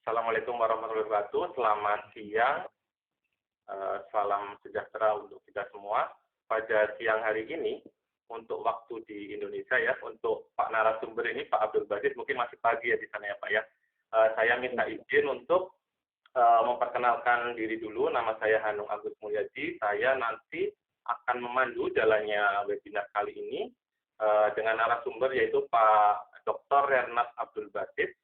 Assalamualaikum warahmatullahi wabarakatuh. Selamat siang. Salam sejahtera untuk kita semua. Pada siang hari ini, untuk waktu di Indonesia ya, untuk Pak narasumber ini, Pak Abdul Basit, mungkin masih pagi ya di sana ya Pak ya. Saya minta izin untuk memperkenalkan diri dulu. Nama saya Hanung Agus Mulyadi. Saya nanti akan memandu jalannya webinar kali ini dengan narasumber yaitu Pak Dr. Renat Abdul Basit.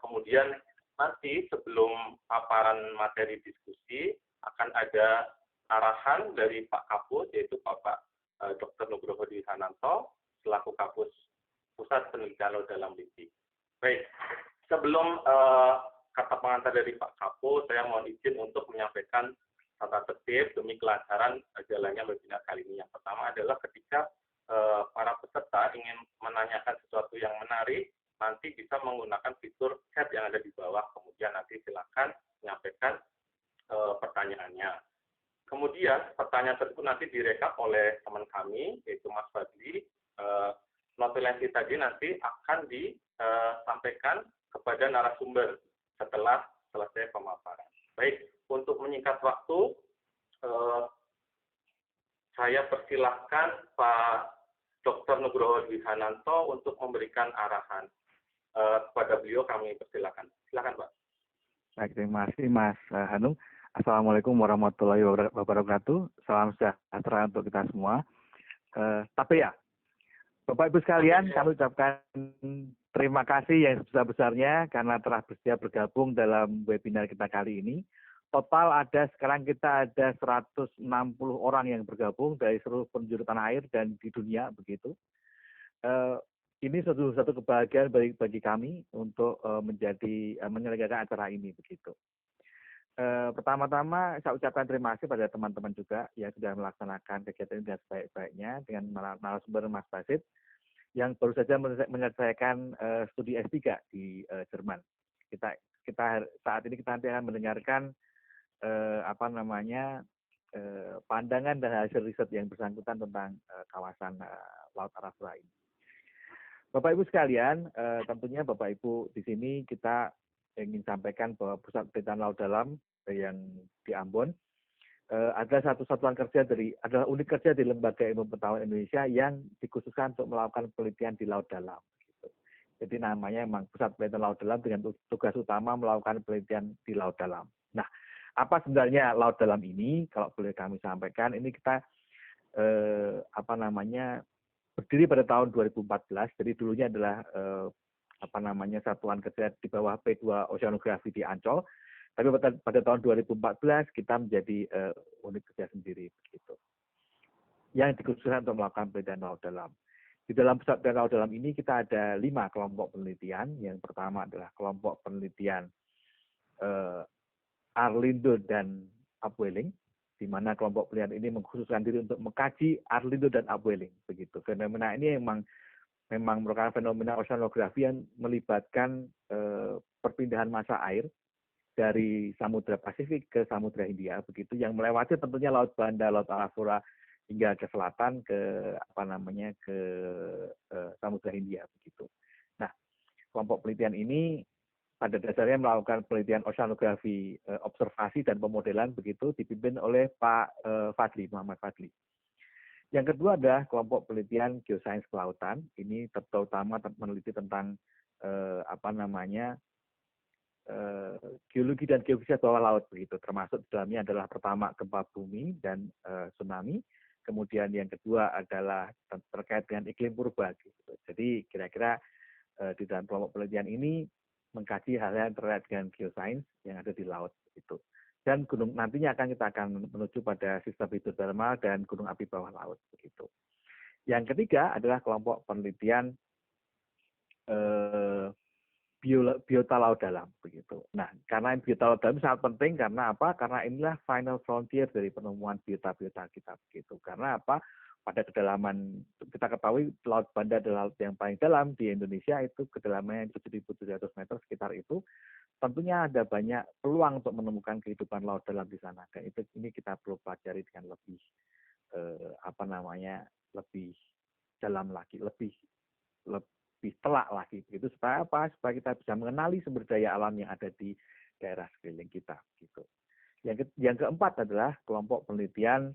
Kemudian nanti sebelum paparan materi diskusi akan ada arahan dari Pak Kapus yaitu Bapak Dr. Nugroho Dwi Hananto selaku Kapus Pusat Penelitian Laut Dalam LIPI. Baik, sebelum kata pengantar dari Pak Kapus, saya mohon izin untuk menyampaikan tata tertib demi kelancaran jalannya webinar kali ini. Yang pertama adalah ketika para peserta ingin menanyakan sesuatu yang menarik, nanti bisa menggunakan fitur chat yang ada di bawah. Kemudian nanti silakan menyampaikan pertanyaannya. Kemudian pertanyaan tersebut nanti direkap oleh teman kami, yaitu Mas Fadli. Notulensi tadi nanti akan disampaikan kepada narasumber setelah selesai pemaparan. Baik, untuk menyingkat waktu, saya persilahkan Pak Dr. Nugroho Dwi Hananto untuk memberikan arahan. Kepada beliau kami persilakan. Silakan Pak. Baik, terima kasih Mas Hanung. Assalamualaikum warahmatullahi wabarakatuh. Salam sejahtera untuk kita semua. Tapi ya, Bapak Ibu sekalian, kami ucapkan terima kasih yang sebesar-besarnya karena telah bersedia bergabung dalam webinar kita kali ini. Total sekarang kita ada 160 orang yang bergabung dari seluruh penjuru tanah air dan di dunia begitu. Ini satu kebahagiaan bagi kami untuk menyelenggarakan acara ini begitu. Pertama-tama saya ucapkan terima kasih pada teman-teman juga yang sudah melaksanakan kegiatan ini dengan sebaik-baiknya dengan narasumber Mas Basit yang baru saja menyelesaikan studi S3 di Jerman. Kita saat ini kita nanti akan mendengarkan pandangan dan hasil riset yang bersangkutan tentang kawasan Laut Arafura ini. Bapak Ibu sekalian, tentunya Bapak Ibu di sini kita ingin sampaikan bahwa Pusat Penelitian Laut Dalam yang di Ambon adalah adalah unit kerja di Lembaga Ilmu Pengetahuan Indonesia yang dikhususkan untuk melakukan penelitian di laut dalam. Gitu. Jadi namanya memang Pusat Penelitian Laut Dalam dengan tugas utama melakukan penelitian di laut dalam. Nah, apa sebenarnya laut dalam ini? Kalau boleh kami sampaikan, ini kita berdiri pada tahun 2014. Jadi dulunya adalah satuan kerja di bawah P2 Oceanografi di Ancol. Tapi pada tahun 2014 kita menjadi unit kerja sendiri begitu. Yang dikhususkan untuk melakukan penelitian laut dalam. Di dalam Pusat Penelitian Laut Dalam ini kita ada 5 kelompok penelitian. Yang pertama adalah kelompok penelitian Arlindo dan Upwelling, di mana kelompok penelitian ini mengkhususkan diri untuk mengkaji Arlindo dan Upwelling begitu. Fenomena ini memang merupakan fenomena oceanografi yang melibatkan perpindahan massa air dari Samudra Pasifik ke Samudra Hindia begitu, yang melewati tentunya Laut Banda, Laut Arafura hingga ke selatan ke Samudra Hindia begitu. Nah, kelompok penelitian ini pada dasarnya melakukan penelitian oceanografi, observasi dan pemodelan begitu, dipimpin oleh Pak Muhammad Fadli. Yang kedua adalah kelompok penelitian geosains kelautan. Ini terutama meneliti tentang geologi dan geofisika bawah laut begitu. Termasuk di dalamnya adalah pertama gempa bumi dan tsunami. Kemudian yang kedua adalah terkait dengan iklim purba gitu. Jadi kira-kira di dalam kelompok penelitian ini mengkaji hal-hal yang terkait dengan geosains yang ada di laut itu. Dan nantinya kita akan menuju pada sistem hidrotermal dan gunung api bawah laut begitu. Yang ketiga adalah kelompok penelitian biota laut dalam begitu. Nah, karena biota laut dalam sangat penting karena apa? Karena inilah final frontier dari penemuan biota-biota kita begitu. Karena apa? Pada kedalaman kita ketahui Laut Banda adalah laut yang paling dalam di Indonesia, itu kedalamannya 7.700 meter sekitar itu. Tentunya ada banyak peluang untuk menemukan kehidupan laut dalam di sana. Dan ini kita perlu pelajari dengan lebih lebih dalam lagi, lebih lebih telak lagi begitu, supaya apa? Supaya kita bisa mengenali sumber daya alam yang ada di daerah sekeliling kita gitu. Yang keempat adalah kelompok penelitian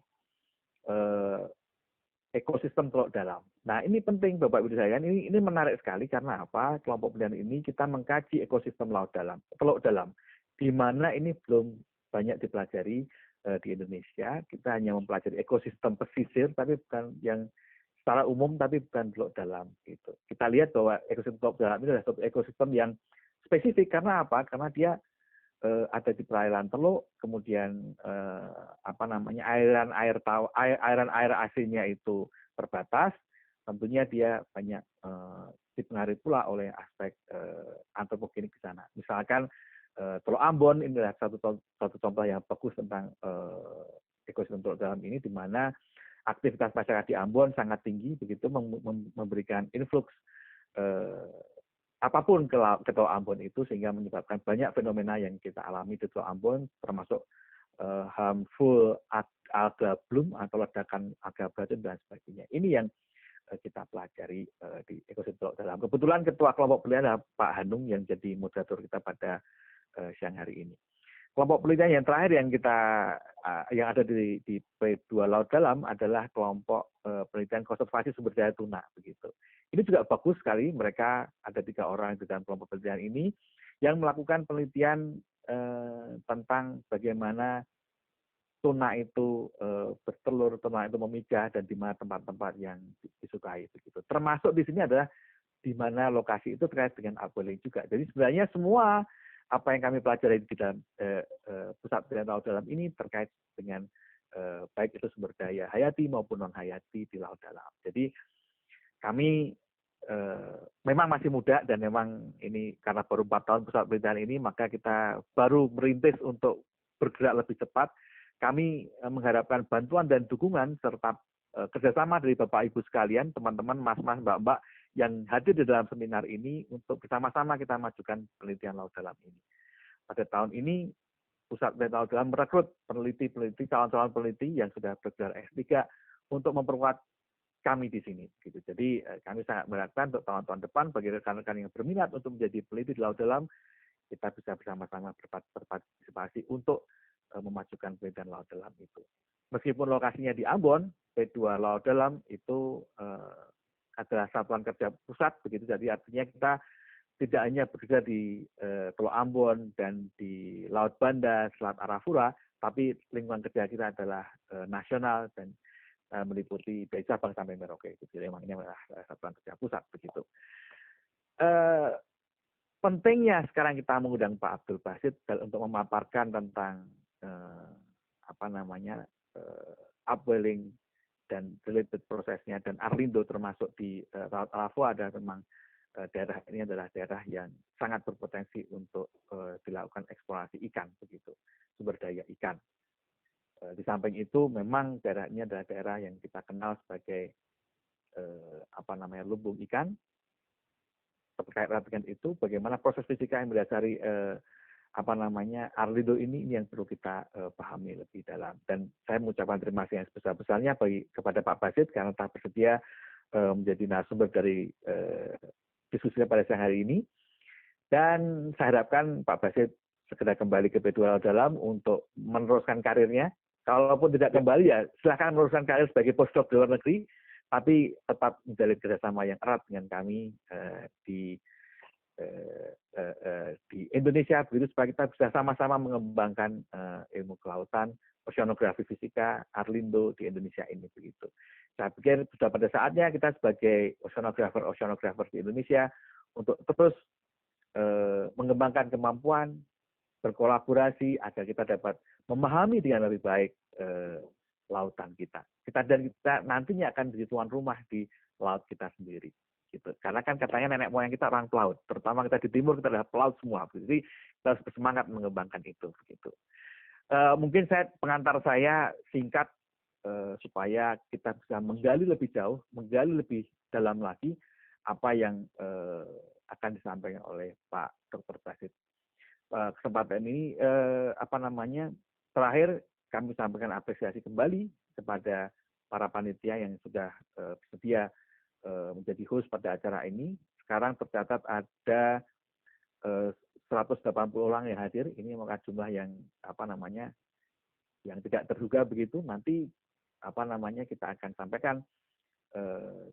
ekosistem teluk dalam. Nah, ini penting Bapak Ibu sekalian, ini menarik sekali karena apa? Kelompok penelitian ini kita mengkaji ekosistem laut dalam, teluk dalam, di mana ini belum banyak dipelajari di Indonesia. Kita hanya mempelajari ekosistem pesisir, tapi bukan yang secara umum, tapi bukan teluk dalam. Gitu. Kita lihat bahwa ekosistem teluk dalam itu adalah satu ekosistem yang spesifik karena apa? Karena dia ada di perairan Teluk, kemudian airan air aslinya itu terbatas, tentunya dia banyak dipengaruhi pula oleh aspek antropogenik di sana. Misalkan Teluk Ambon ini adalah satu contoh yang bagus tentang ekosistem teluk dalam ini, di mana aktivitas masyarakat di Ambon sangat tinggi, begitu memberikan influx apapun ke Teluk Ambon itu, sehingga menyebabkan banyak fenomena yang kita alami di Teluk Ambon, termasuk harmful alga bloom atau ledakan alga batu dan sebagainya. Ini yang kita pelajari di ekosistem teluk dalam. Kebetulan ketua kelompok penelitian adalah Pak Hanung yang jadi moderator kita pada siang hari ini. Kelompok penelitian yang terakhir yang ada di P2 Laut Dalam adalah kelompok penelitian konservasi sumber daya tuna begitu. Ini juga bagus sekali, mereka ada 3 orang di dalam kelompok penelitian ini yang melakukan penelitian tentang bagaimana tuna itu bertelur, tuna itu memijah, dan di mana tempat-tempat yang disukai begitu. Termasuk di sini adalah di mana lokasi itu terkait dengan upwelling juga. Jadi sebenarnya semua apa yang kami pelajari di dalam pusat penelitian laut dalam ini terkait dengan baik itu sumber daya hayati maupun non hayati di laut dalam. Jadi kami memang masih muda, dan memang ini karena baru 4 tahun pusat penelitian ini, maka kita baru merintis untuk bergerak lebih cepat. Kami mengharapkan bantuan dan dukungan serta kerjasama dari Bapak Ibu sekalian, teman-teman, mas-mas, mbak-mbak yang hadir di dalam seminar ini untuk bersama-sama kita majukan penelitian laut dalam ini. Pada tahun ini Pusat Penelitian Laut Dalam merekrut peneliti-peneliti, calon-calon peneliti yang sudah bergelar S3 untuk memperkuat kami di sini. Gitu. Jadi kami sangat mengharapkan untuk tahun-tahun depan bagi rekan-rekan yang berminat untuk menjadi peneliti di laut dalam, kita bisa bersama-sama berpartisipasi untuk memajukan penelitian laut dalam itu. Meskipun lokasinya di Ambon, P2 Laut Dalam itu adalah satuan kerja pusat, begitu. Jadi artinya kita tidak hanya bekerja di Teluk Ambon dan di Laut Banda, Selat Arafura, tapi lingkungan kerja kita adalah nasional dan meliputi dari Sabang sampai Merauke. Jadi memang ini adalah satuan kerja pusat begitu. Pentingnya sekarang kita mengundang Pak Abdul Basit untuk memaparkan tentang upwelling dan related prosesnya, dan Arlindo termasuk di Laut Arafura adalah memang daerah ini adalah daerah yang sangat berpotensi untuk dilakukan eksplorasi ikan begitu, sumber daya ikan. Di samping itu memang daerah ini adalah daerah yang kita kenal sebagai lumbung ikan. Terkait dengan itu, bagaimana proses fisika yang mendasari Arlindo ini yang perlu kita pahami lebih dalam. Dan saya mengucapkan terima kasih yang sebesar-besarnya kepada Pak Basit karena telah bersedia menjadi narasumber dari diskusi pada siang hari ini. Dan saya harapkan Pak Basit segera kembali ke P2 Laut Dalam untuk meneruskan karirnya. Kalaupun tidak kembali, ya silahkan meneruskan karir sebagai postdoc di luar negeri, tapi tetap menjalin kerjasama yang erat dengan kami di Indonesia, begitu, supaya kita bisa sama-sama mengembangkan ilmu kelautan, oceanografi fisika, Arlindo di Indonesia ini begitu. Saya pikir sudah pada saatnya kita sebagai oceanografer di Indonesia untuk terus mengembangkan kemampuan, berkolaborasi agar kita dapat memahami dengan lebih baik lautan kita. Kita nantinya akan jadi tuan rumah di laut kita sendiri. Gitu. Karena kan katanya nenek moyang kita orang pelaut, terutama kita di timur kita adalah pelaut semua. Jadi kita harus bersemangat mengembangkan itu. Begitu. Mungkin pengantar saya singkat supaya kita bisa menggali lebih jauh, menggali lebih dalam lagi apa yang akan disampaikan oleh Pak Dr. Basit. Kesempatan ini terakhir kami sampaikan apresiasi kembali kepada para panitia yang sudah bersedia menjadi host pada acara ini. sekarang tercatat ada 180 orang yang hadir. Ini maka jumlah yang yang tidak terduga begitu. Nanti kita akan sampaikan.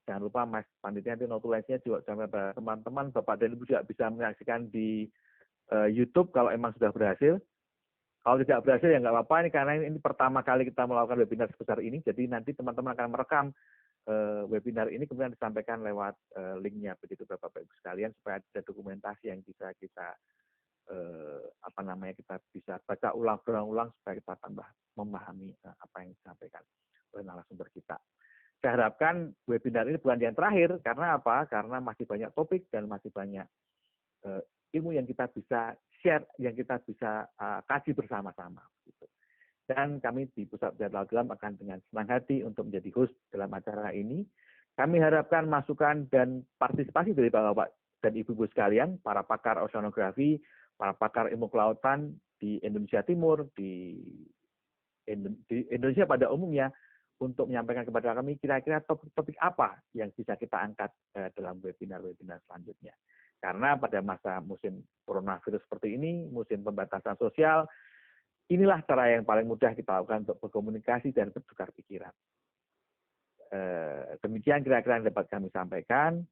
Jangan lupa Mas Panitia nanti notulensinya juga sampai teman-teman Bapak dan Ibu juga bisa menyaksikan di YouTube kalau emang sudah berhasil. Kalau tidak berhasil ya nggak apa-apa, ini karena ini pertama kali kita melakukan webinar sebesar ini. Jadi nanti teman-teman akan merekam webinar ini kemudian disampaikan lewat linknya begitu Bapak Ibu sekalian, supaya ada dokumentasi yang bisa kita kita bisa baca ulang supaya kita tambah memahami apa yang disampaikan oleh narasumber kita. Saya harapkan webinar ini bukan yang terakhir, karena apa? Karena masih banyak topik dan masih banyak ilmu yang kita bisa share, yang kita bisa kaji bersama-sama. Gitu. Dan kami di Pusat Penelitian Dalam akan dengan senang hati untuk menjadi host dalam acara ini. Kami harapkan masukan dan partisipasi dari Bapak dan Ibu-Ibu sekalian, para pakar oceanografi, para pakar ilmu kelautan di Indonesia Timur, di Indonesia pada umumnya, untuk menyampaikan kepada kami kira-kira topik apa yang bisa kita angkat dalam webinar-webinar selanjutnya. Karena pada masa musim coronavirus seperti ini, musim pembatasan sosial, inilah cara yang paling mudah kita lakukan untuk berkomunikasi dan bertukar pikiran. Demikian kira-kira yang dapat kami sampaikan.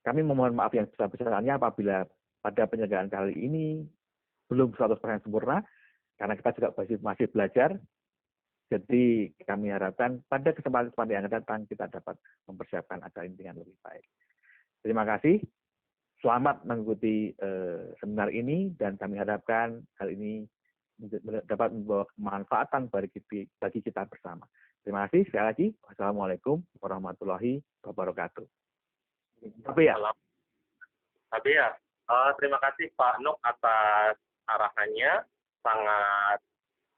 Kami memohon maaf yang sebesar-besarnya apabila pada penyelenggaraan kali ini belum 100% sempurna, karena kita juga masih belajar. Jadi kami harapkan pada kesempatan yang akan datang kita dapat mempersiapkan acara ini dengan lebih baik. Terima kasih. Selamat mengikuti seminar ini dan kami harapkan hal ini dapat membawa kemanfaatan bagi kita bersama. Terima kasih sekali lagi. Wassalamualaikum warahmatullahi wabarakatuh. Tapi ya, terima kasih Pak Nuk atas arahannya, sangat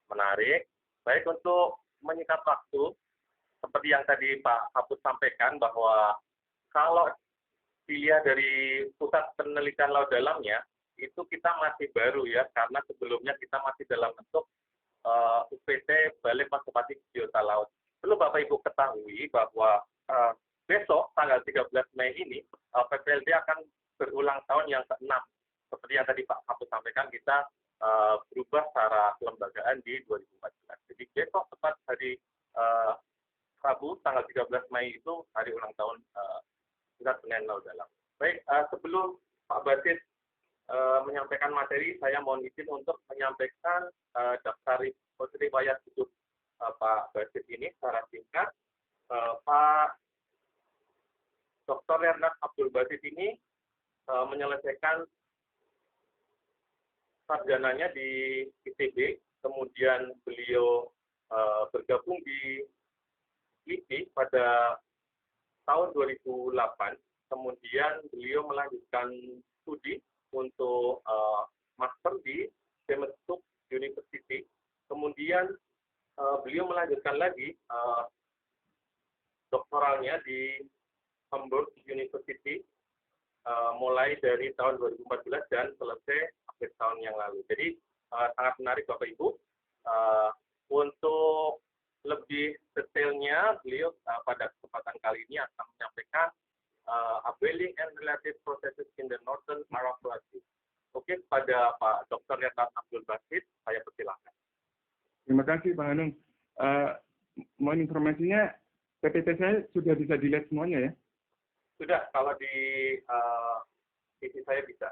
menarik. Baik, untuk menyingkat waktu, seperti yang tadi Pak Kapus sampaikan bahwa kalau dilihat dari Pusat Penelitian Laut Dalamnya, itu kita masih baru ya, karena sebelumnya kita masih dalam bentuk UPT Balai Konservasi Biota Laut. Perlu Bapak Ibu ketahui bahwa besok tanggal 13 Mei ini PPLD akan berulang tahun yang ke-6. Seperti yang tadi Pak Kapus sampaikan, kita berubah secara kelembagaan di 2014. Jadi besok tepat hari Rabu tanggal 13 Mei itu hari ulang tahun Pusat Penelitian Laut Dalam. Baik, sebelum Pak Basit menyampaikan materi, saya mohon izin untuk menyampaikan daftar riwayat hidup Pak Basit ini secara singkat. Pak Dr. Renat Abdul Basit ini menyelesaikan sarjananya di ITB, kemudian beliau bergabung di LIPI pada tahun 2008, kemudian beliau melanjutkan studi untuk master di Demersuk University, kemudian beliau melanjutkan lagi doktoralnya di Hamburg University mulai dari tahun 2014 dan selesai akhir tahun yang lalu. Jadi sangat menarik Bapak Ibu. Untuk lebih detailnya, beliau pada kesempatan kali ini akan menyampaikan upwelling and related processes in the Northern Arafura Sea. Oke, pada Pak Dr. Renat Abdul Basit, saya persilahkan. Terima kasih Pak Hanung. Mohon informasinya, PPT saya sudah bisa dilihat semuanya ya? Sudah, kalau di sisi saya bisa.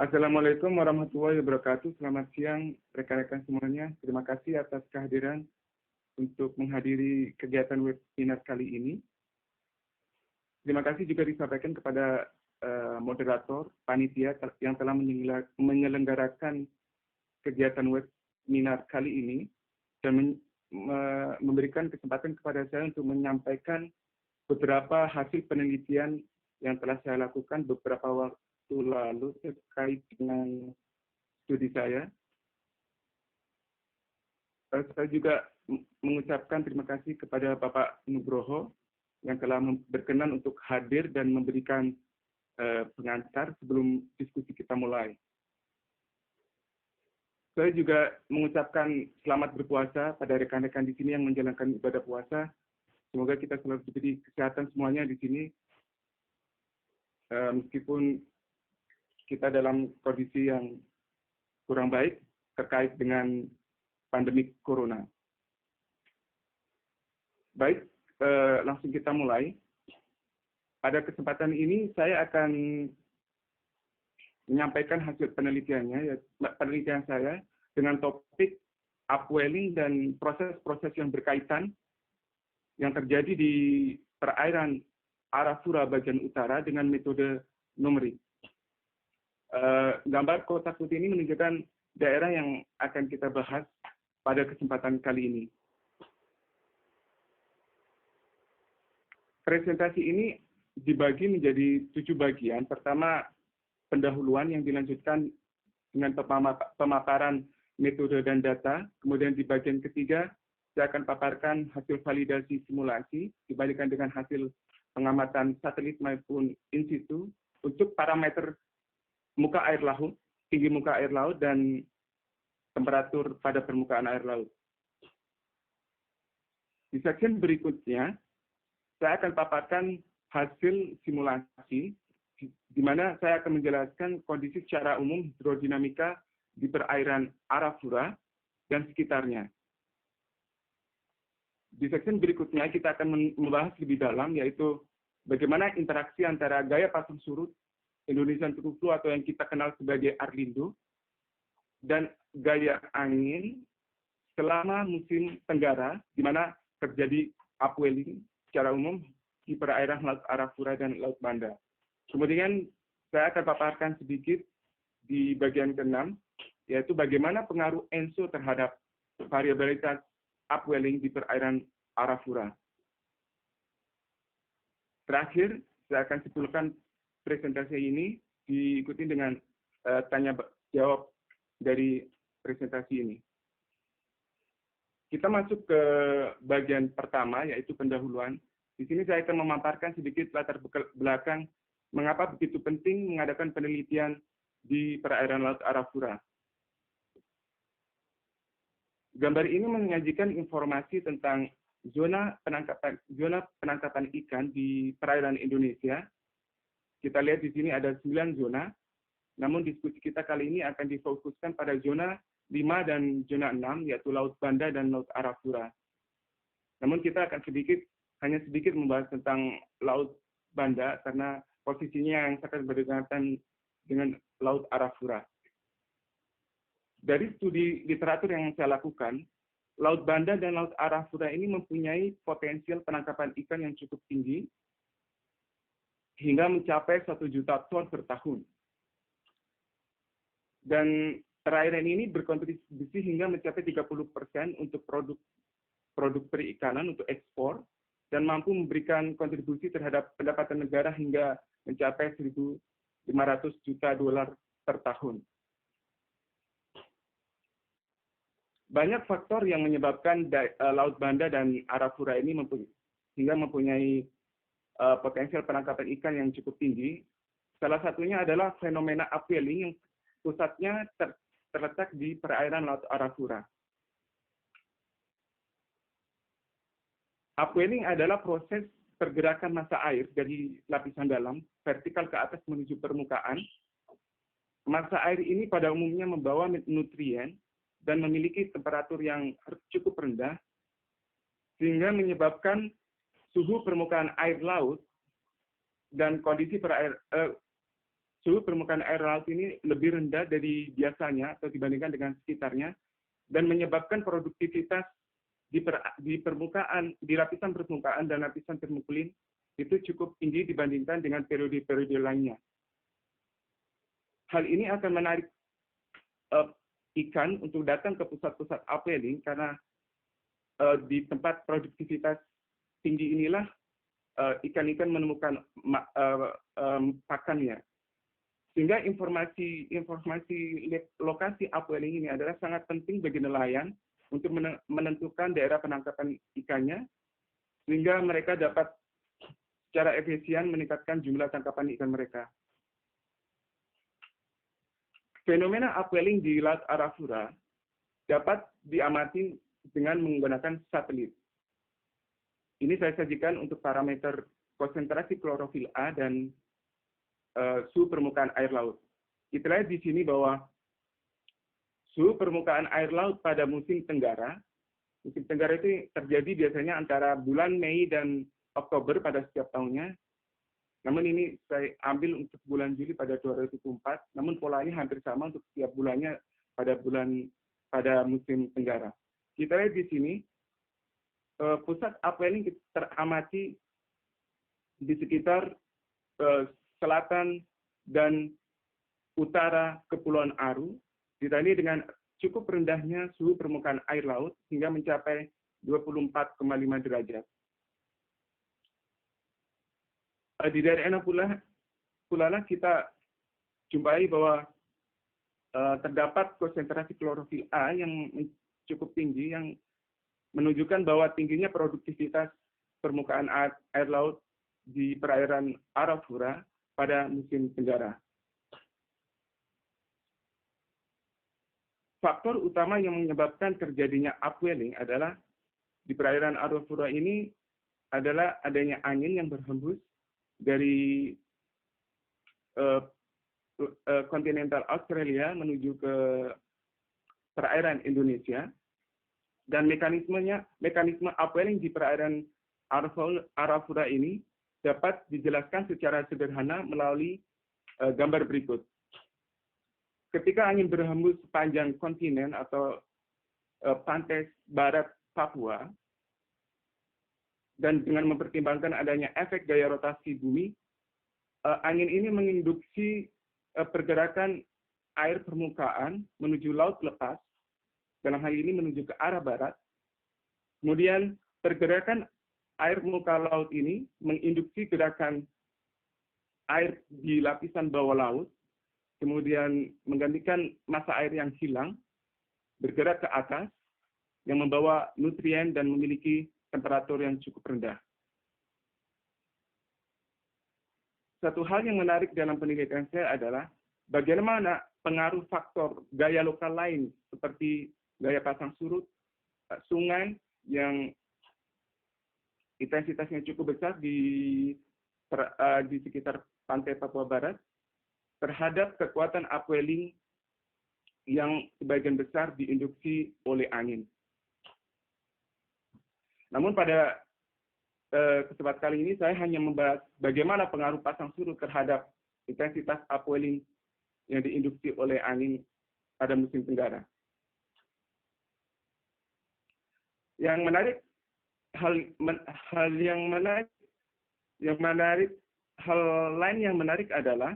Assalamualaikum warahmatullahi wabarakatuh. Selamat siang rekan-rekan semuanya. Terima kasih atas kehadiran untuk menghadiri kegiatan webinar kali ini. Terima kasih juga disampaikan kepada moderator, panitia yang telah menyelenggarakan kegiatan webinar kali ini dan memberikan kesempatan kepada saya untuk menyampaikan beberapa hasil penelitian yang telah saya lakukan beberapa waktu lalu terkait dengan studi saya. Saya juga mengucapkan terima kasih kepada Bapak Nugroho yang telah berkenan untuk hadir dan memberikan pengantar sebelum diskusi kita mulai. Saya juga mengucapkan selamat berpuasa pada rekan-rekan di sini yang menjalankan ibadah puasa. Semoga kita selalu diberi kesehatan semuanya di sini meskipun kita dalam kondisi yang kurang baik terkait dengan pandemi corona. Baik, langsung kita mulai. Pada kesempatan ini saya akan menyampaikan hasil penelitian saya dengan topik upwelling dan proses-proses yang berkaitan yang terjadi di perairan Arafura bagian utara dengan metode numerik. Gambar kotak putih ini menunjukkan daerah yang akan kita bahas pada kesempatan kali ini. Presentasi ini dibagi menjadi 7 bagian. Pertama, pendahuluan yang dilanjutkan dengan pemaparan metode dan data. Kemudian di bagian ketiga, saya akan paparkan hasil validasi simulasi dibandingkan dengan hasil pengamatan satelit maupun in situ untuk parameter muka air laut, tinggi muka air laut, dan temperatur pada permukaan air laut. Di section berikutnya, saya akan paparkan hasil simulasi, di mana saya akan menjelaskan kondisi secara umum hidrodinamika di perairan Arafura dan sekitarnya. Di section berikutnya kita akan membahas lebih dalam, yaitu bagaimana interaksi antara gaya pasang surut Indonesian Tugu atau yang kita kenal sebagai Arlindo dan gaya angin selama musim tenggara, di mana terjadi upwelling secara umum di perairan Laut Arafura dan Laut Banda. Kemudian saya akan paparkan sedikit di bagian ke-6, yaitu bagaimana pengaruh ENSO terhadap variabilitas upwelling di perairan Arafura. Terakhir, saya akan simpulkan presentasi ini diikuti dengan tanya jawab dari presentasi ini. Kita masuk ke bagian pertama, yaitu pendahuluan. Di sini saya akan memaparkan sedikit latar belakang mengapa begitu penting mengadakan penelitian di perairan Laut Arafura. Gambar ini menyajikan informasi tentang zona penangkapan ikan di perairan Indonesia. Kita lihat di sini ada 9 zona, namun diskusi kita kali ini akan difokuskan pada zona 5 dan zona 6, yaitu Laut Banda dan Laut Arafura. Namun kita akan hanya sedikit membahas tentang Laut Banda karena posisinya yang sangat berdekatan dengan Laut Arafura. Dari studi literatur yang saya lakukan, Laut Banda dan Laut Arafura ini mempunyai potensial penangkapan ikan yang cukup tinggi hingga mencapai 1 juta ton per tahun. Dan perairan ini berkontribusi hingga mencapai 30% untuk produk perikanan untuk ekspor dan mampu memberikan kontribusi terhadap pendapatan negara hingga mencapai 1.500 juta dolar per tahun. Banyak faktor yang menyebabkan Laut Banda dan Arafura ini mempunyai potensial penangkapan ikan yang cukup tinggi. Salah satunya adalah fenomena upwelling yang pusatnya terletak di perairan Laut Arafura. Upwelling adalah proses pergerakan massa air dari lapisan dalam vertikal ke atas menuju permukaan. Massa air ini pada umumnya membawa nutrien dan memiliki temperatur yang cukup rendah, sehingga menyebabkan suhu permukaan air laut dan kondisi suhu permukaan air laut ini lebih rendah dari biasanya atau dibandingkan dengan sekitarnya, dan menyebabkan produktivitas di lapisan permukaan dan lapisan permukulin itu cukup tinggi dibandingkan dengan periode-periode lainnya. Hal ini akan menarik ikan untuk datang ke pusat-pusat upwelling karena di tempat produktivitas tinggi inilah ikan-ikan menemukan pakannya. Sehingga informasi lokasi upwelling ini adalah sangat penting bagi nelayan untuk menentukan daerah penangkapan ikannya, sehingga mereka dapat secara efisien meningkatkan jumlah tangkapan ikan mereka. Fenomena upwelling di Laut Arafura dapat diamati dengan menggunakan satelit. Ini saya sajikan untuk parameter konsentrasi klorofil A dan suhu permukaan air laut. Kita lihat di sini bahwa suhu permukaan air laut pada musim tenggara itu terjadi biasanya antara bulan Mei dan Oktober pada setiap tahunnya. Namun ini saya ambil untuk bulan Juli pada 2024, namun polanya hampir sama untuk setiap bulannya pada musim tenggara. Kita lihat di sini, pusat upwelling teramati di sekitar selatan dan utara Kepulauan Aru, ditandai dengan cukup rendahnya suhu permukaan air laut hingga mencapai 24,5 derajat. Di daerah Ena Pulala kita jumpai bahwa terdapat konsentrasi klorofil A yang cukup tinggi yang menunjukkan bahwa tingginya produktivitas permukaan air laut di perairan Arafura pada musim tenggara. Faktor utama yang menyebabkan terjadinya upwelling adalah di perairan Arafura ini adalah adanya angin yang berhembus dari kontinental Australia menuju ke perairan Indonesia, dan mekanisme upwelling di perairan Arafura ini dapat dijelaskan secara sederhana melalui gambar berikut. Ketika angin berhembus sepanjang kontinen atau pantai barat Papua, dan dengan mempertimbangkan adanya efek gaya rotasi bumi, angin ini menginduksi pergerakan air permukaan menuju laut lepas, dalam hal ini menuju ke arah barat. Kemudian pergerakan air muka laut ini menginduksi gerakan air di lapisan bawah laut, kemudian menggantikan massa air yang hilang, bergerak ke atas, yang membawa nutrien dan memiliki temperatur yang cukup rendah. Satu hal yang menarik dalam penelitian saya adalah bagaimana pengaruh faktor gaya lokal lain seperti gaya pasang surut, sungai yang intensitasnya cukup besar di sekitar pantai Papua Barat terhadap kekuatan upwelling yang sebagian besar diinduksi oleh angin. Namun pada kesempatan kali ini saya hanya membahas bagaimana pengaruh pasang surut terhadap intensitas upwelling yang diinduksi oleh angin pada musim tenggara. Yang menarik, hal lain yang menarik adalah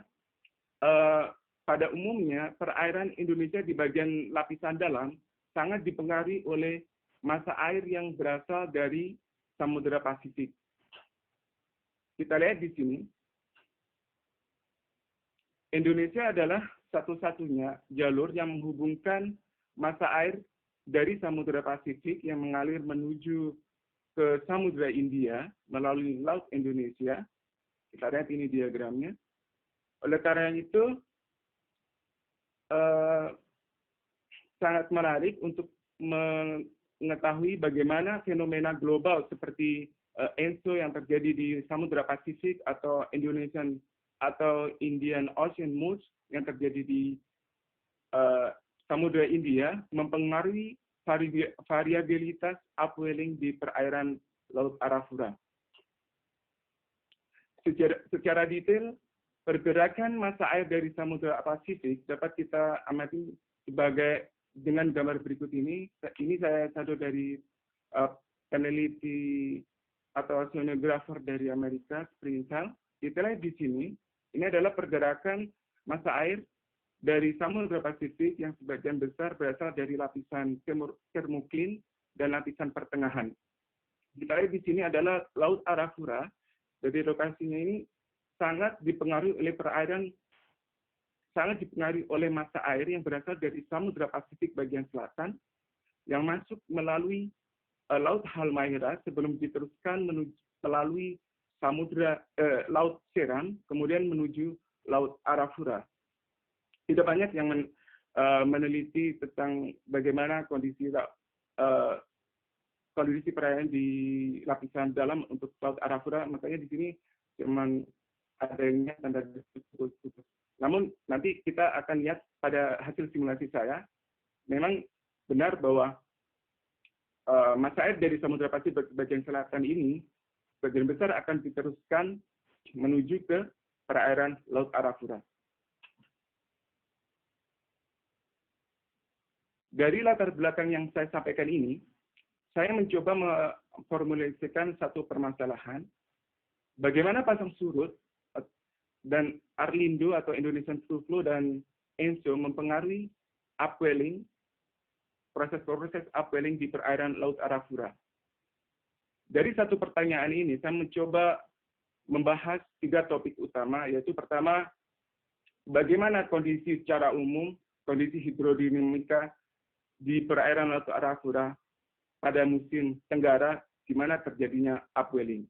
pada umumnya perairan Indonesia di bagian lapisan dalam sangat dipengaruhi oleh massa air yang berasal dari Samudra Pasifik. Kita lihat di sini, Indonesia adalah satu-satunya jalur yang menghubungkan massa air dari Samudra Pasifik yang mengalir menuju ke Samudra India melalui Laut Indonesia. Kita lihat ini diagramnya. Oleh karena itu, sangat menarik untuk mengetahui bagaimana fenomena global seperti ENSO yang terjadi di Samudra Pasifik atau Indian Ocean Moves yang terjadi di Samudra India mempengaruhi variabilitas upwelling di perairan Laut Arafura. Secara detail, pergerakan massa air dari Samudra Pasifik dapat kita amati dengan gambar berikut ini. Ini saya sadu dari peneliti atau oceanographer dari Amerika, Springsall. Kita lihat di sini, ini adalah pergerakan massa air dari Samudra Pasifik yang sebagian besar berasal dari lapisan termuklin dan lapisan pertengahan. Kita lihat di sini adalah Laut Arafura. Jadi lokasinya ini sangat dipengaruhi oleh massa air yang berasal dari Samudra Pasifik bagian selatan yang masuk melalui Laut Halmahera sebelum diteruskan melalui Laut Seram, kemudian menuju Laut Arafura. Tidak banyak yang meneliti tentang bagaimana kondisi perairan di lapisan dalam untuk Laut Arafura, makanya di sini cuman adanya tanda putus. Namun nanti kita akan lihat pada hasil simulasi saya, memang benar bahwa masa air dari Samudra Pasifik bagian selatan ini sebagian besar akan diteruskan menuju ke perairan Laut Arafura. Dari latar belakang yang saya sampaikan ini, saya mencoba memformulasikan satu permasalahan, bagaimana pasang surut dan Arlindo atau Indonesian True Flow dan ENSO mempengaruhi upwelling, proses-proses upwelling di perairan Laut Arafura. Dari satu pertanyaan ini, saya mencoba membahas 3 topik utama, yaitu pertama, bagaimana kondisi secara umum, kondisi hidrodinamika di perairan Laut Arafura pada musim tenggara, di mana terjadinya upwelling.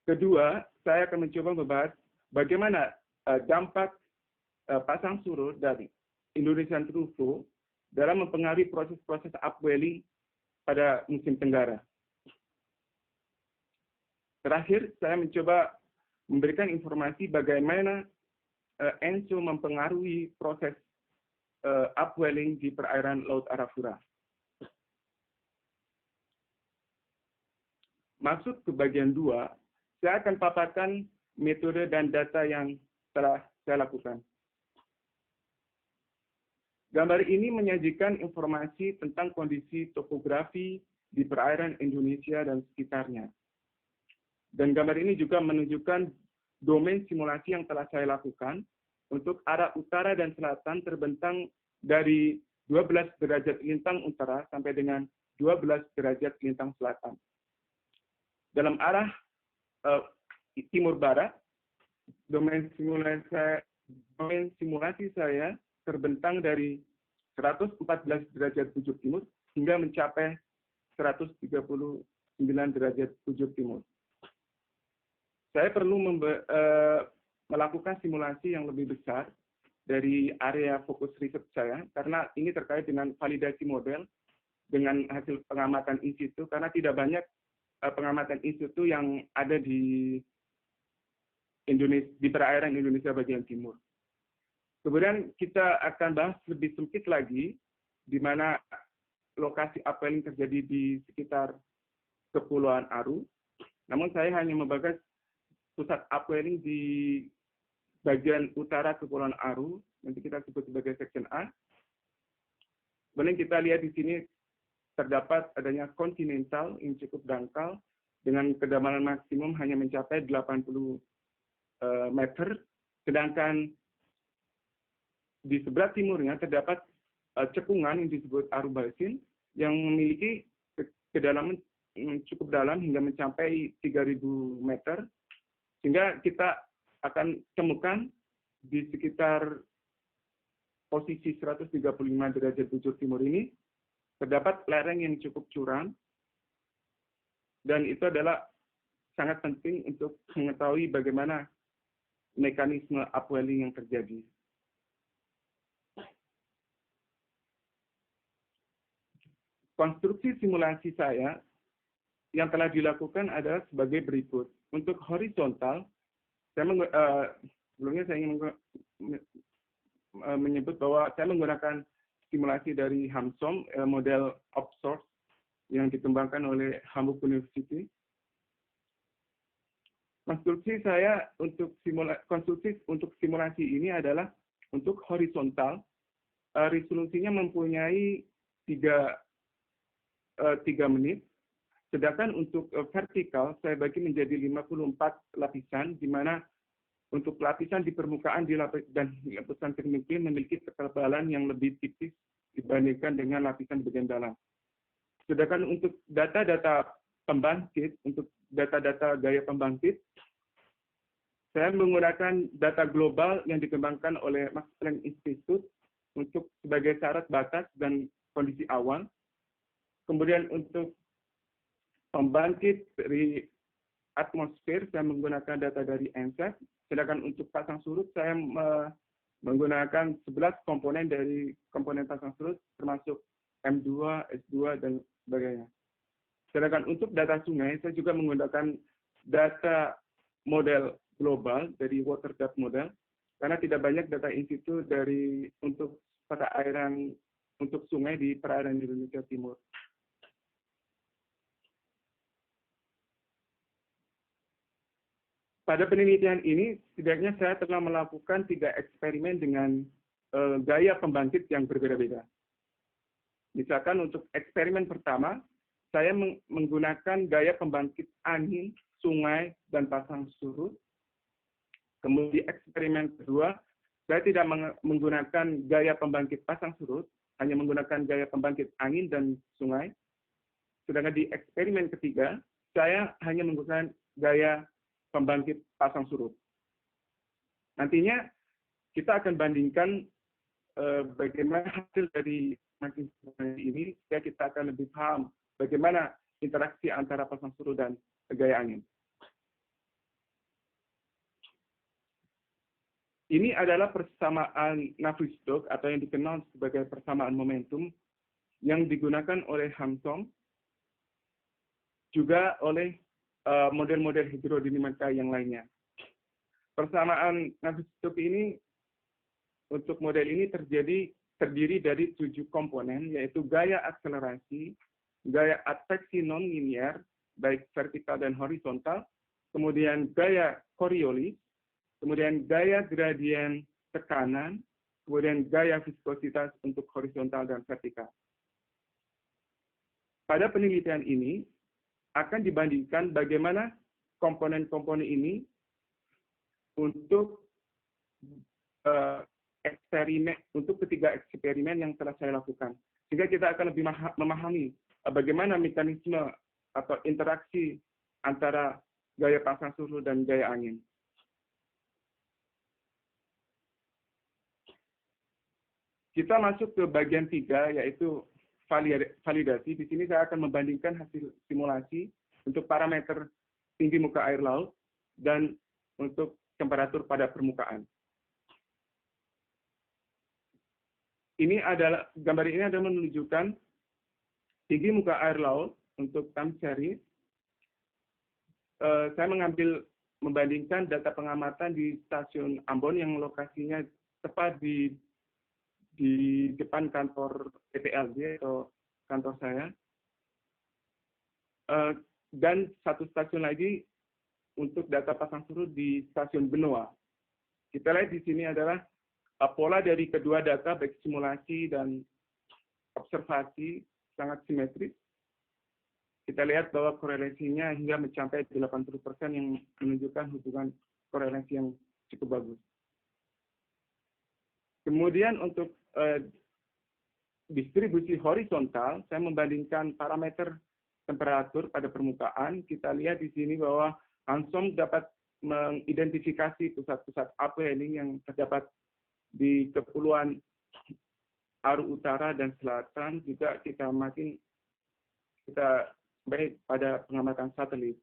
Kedua, saya akan mencoba membahas bagaimana dampak pasang surut dari Indonesian True Flow dalam mempengaruhi proses-proses upwelling pada musim tenggara. Terakhir, saya mencoba memberikan informasi bagaimana ENSO mempengaruhi proses upwelling di perairan Laut Arafura. Masuk ke bagian 2, saya akan paparkan metode dan data yang telah saya lakukan. Gambar ini menyajikan informasi tentang kondisi topografi di perairan Indonesia dan sekitarnya. Dan gambar ini juga menunjukkan domain simulasi yang telah saya lakukan untuk arah utara dan selatan terbentang dari 12 derajat lintang utara sampai dengan 12 derajat lintang selatan. Dalam arah timur barat, domain simulasi saya terbentang dari 114 derajat bujur timur hingga mencapai 139 derajat bujur timur. Saya perlu melakukan simulasi yang lebih besar dari area fokus riset saya, karena ini terkait dengan validasi model dengan hasil pengamatan in situ, karena tidak banyak pengamatan in situ yang ada di perairan Indonesia bagian timur. Kemudian kita akan bahas lebih sempit lagi, di mana lokasi upwelling terjadi di sekitar Kepulauan Aru. Namun saya hanya membahas pusat upwelling di bagian utara Kepulauan Aru, nanti kita sebut sebagai section A. Kemudian kita lihat di sini terdapat adanya kontinental yang cukup dangkal dengan kedalaman maksimum hanya mencapai 80 meter, sedangkan di sebelah timurnya terdapat cekungan yang disebut Aru Basin yang memiliki kedalaman cukup dalam hingga mencapai 3.000 meter, sehingga kita akan temukan di sekitar posisi 135 derajat bujur timur ini terdapat lereng yang cukup curam, dan itu adalah sangat penting untuk mengetahui bagaimana mekanisme upwelling yang terjadi. Konstruksi simulasi saya yang telah dilakukan adalah sebagai berikut. Untuk horizontal, sebelumnya saya ingin menyebut bahwa saya menggunakan simulasi dari Hamsom, model open yang dikembangkan oleh Hamburg University. Konstruksi saya untuk simulasi ini adalah untuk horizontal, resolusinya mempunyai 3 menit. Sedangkan untuk vertikal, saya bagi menjadi 54 lapisan, di mana untuk lapisan di permukaan dan lapisan permukaan memiliki ketebalan yang lebih tipis dibandingkan dengan lapisan bagian dalam. Sedangkan untuk data-data pembangkit, untuk data-data gaya pembangkit, saya menggunakan data global yang dikembangkan oleh Max Planck Institute untuk sebagai syarat batas dan kondisi awal. Kemudian untuk pembangkit dari atmosfer, saya menggunakan data dari ENSAT. Sedangkan untuk pasang surut, saya menggunakan 11 komponen dari komponen pasang surut, termasuk M2, S2, dan sebagainya. Sedangkan untuk data sungai, saya juga menggunakan data model global dari water depth model, karena tidak banyak data in situ untuk perairan untuk sungai di perairan Indonesia Timur. Pada penelitian ini, setidaknya saya telah melakukan 3 eksperimen dengan gaya pembangkit yang berbeda-beda. Misalkan untuk eksperimen pertama, saya menggunakan gaya pembangkit angin, sungai, dan pasang surut. Kemudian eksperimen kedua, saya tidak menggunakan gaya pembangkit pasang surut, hanya menggunakan gaya pembangkit angin dan sungai. Sedangkan di eksperimen ketiga, saya hanya menggunakan gaya pembangkit pasang surut. Nantinya kita akan bandingkan bagaimana hasil dari masing-masing ini, supaya kita akan lebih paham bagaimana interaksi antara pasang surut dan gaya angin. Ini adalah persamaan Navier-Stokes atau yang dikenal sebagai persamaan momentum yang digunakan oleh Hamsong, juga oleh model-model hidrodinamika yang lainnya. Persamaan Navier-Stokes ini, untuk model ini terdiri dari 7 komponen, yaitu gaya akselerasi, gaya adveksi non-linear, baik vertikal dan horizontal, kemudian gaya Coriolis, kemudian gaya gradien tekanan, kemudian gaya viskositas untuk horizontal dan vertikal. Pada penelitian ini, akan dibandingkan bagaimana komponen-komponen ini untuk ketiga eksperimen yang telah saya lakukan. Sehingga kita akan lebih memahami bagaimana mekanisme atau interaksi antara gaya pasang surut dan gaya angin. Kita masuk ke bagian 3, yaitu validasi. Di sini saya akan membandingkan hasil simulasi untuk parameter tinggi muka air laut dan untuk temperatur pada permukaan. Gambar ini adalah menunjukkan tinggi muka air laut untuk time series. Saya membandingkan data pengamatan di stasiun Ambon yang lokasinya tepat di depan kantor PPLJ atau kantor saya. Dan satu stasiun lagi untuk data pasang surut di stasiun Benoa. Kita lihat di sini adalah pola dari kedua data, baik simulasi dan observasi, sangat simetris. Kita lihat bahwa korelasinya hingga mencapai 80% yang menunjukkan hubungan korelasi yang cukup bagus. Kemudian untuk distribusi horizontal, saya membandingkan parameter temperatur pada permukaan. Kita lihat di sini bahwa Hamsong dapat mengidentifikasi pusat-pusat upwelling yang terdapat di kepulauan Aru Utara dan Selatan. Juga kita baik pada pengamatan satelit.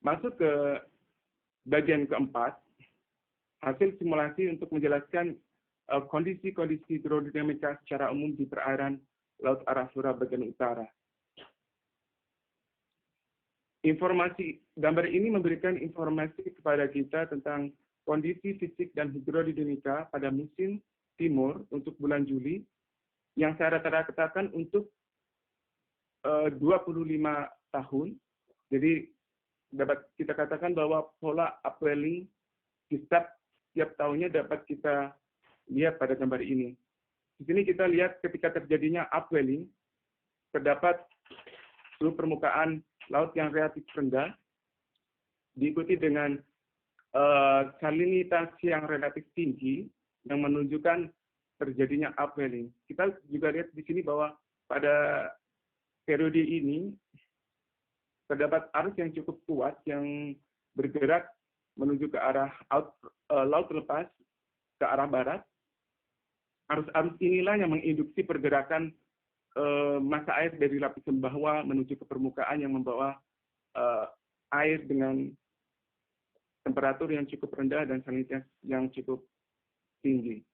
Masuk ke bagian keempat, hasil simulasi untuk menjelaskan kondisi-kondisi hidrodinamika secara umum di perairan Laut Arafura bagian utara. Gambar ini memberikan informasi kepada kita tentang kondisi fisik dan hidrodinamika pada musim timur untuk bulan Juli, yang saya rata-ratakan untuk 25 tahun. Jadi dapat kita katakan bahwa pola upwelling di setiap tahunnya dapat kita lihat pada gambar ini. Di sini kita lihat ketika terjadinya upwelling, terdapat suhu permukaan laut yang relatif rendah, diikuti dengan salinitas yang relatif tinggi, yang menunjukkan terjadinya upwelling. Kita juga lihat di sini bahwa pada periode ini terdapat arus yang cukup kuat yang bergerak menuju ke arah laut lepas ke arah barat. Arus-arus inilah yang menginduksi pergerakan massa air dari lapisan bawah menuju ke permukaan yang membawa air dengan temperatur yang cukup rendah dan salinitas yang cukup tinggi.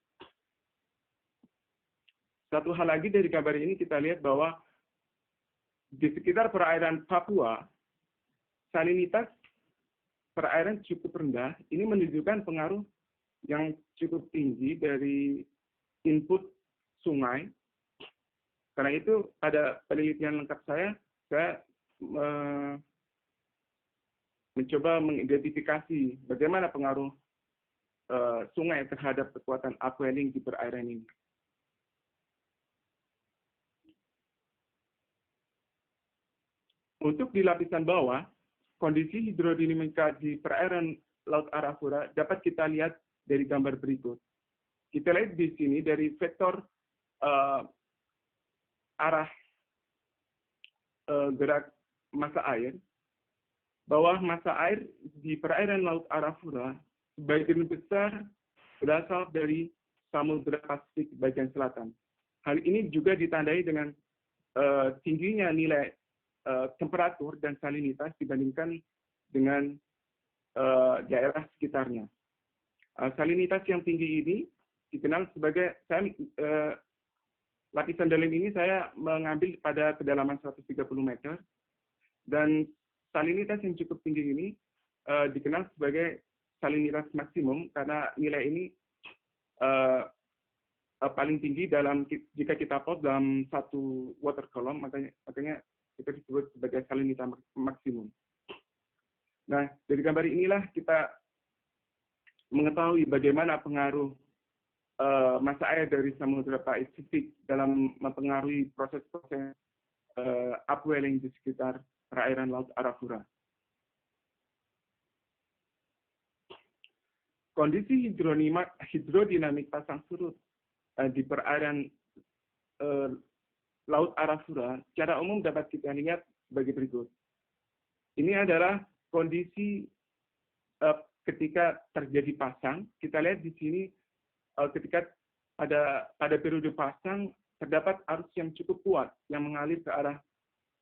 Satu hal lagi dari gambar ini kita lihat bahwa di sekitar perairan Papua, salinitas perairan cukup rendah. Ini menunjukkan pengaruh yang cukup tinggi dari input sungai. Karena itu pada penelitian lengkap saya mencoba mengidentifikasi bagaimana pengaruh sungai terhadap kekuatan upwelling di perairan ini. Untuk di lapisan bawah, kondisi hidrodinamika di perairan Laut Arafura dapat kita lihat dari gambar berikut. Kita lihat di sini dari vektor arah gerak massa air, bahwa massa air di perairan Laut Arafura sebagian besar berasal dari Samudra Pasifik bagian selatan. Hal ini juga ditandai dengan tingginya nilai temperatur dan salinitas dibandingkan dengan daerah sekitarnya. Salinitas yang tinggi ini dikenal sebagai lapisan dalam ini saya mengambil pada kedalaman 130 meter, dan salinitas yang cukup tinggi ini dikenal sebagai salinitas maksimum karena nilai ini paling tinggi jika kita plot dalam satu water column, makanya kita disebut sebagai salinitas maksimum. Nah, dari gambar inilah kita mengetahui bagaimana pengaruh massa air dari Samudra Pasifik dalam mempengaruhi proses-proses upwelling di sekitar perairan Laut Arafura. Kondisi hidrodinamik pasang surut di perairan Laut Arafura secara umum dapat kita lihat sebagai berikut. Ini adalah kondisi ketika terjadi pasang. Kita lihat di sini ketika pada periode pasang terdapat arus yang cukup kuat yang mengalir ke arah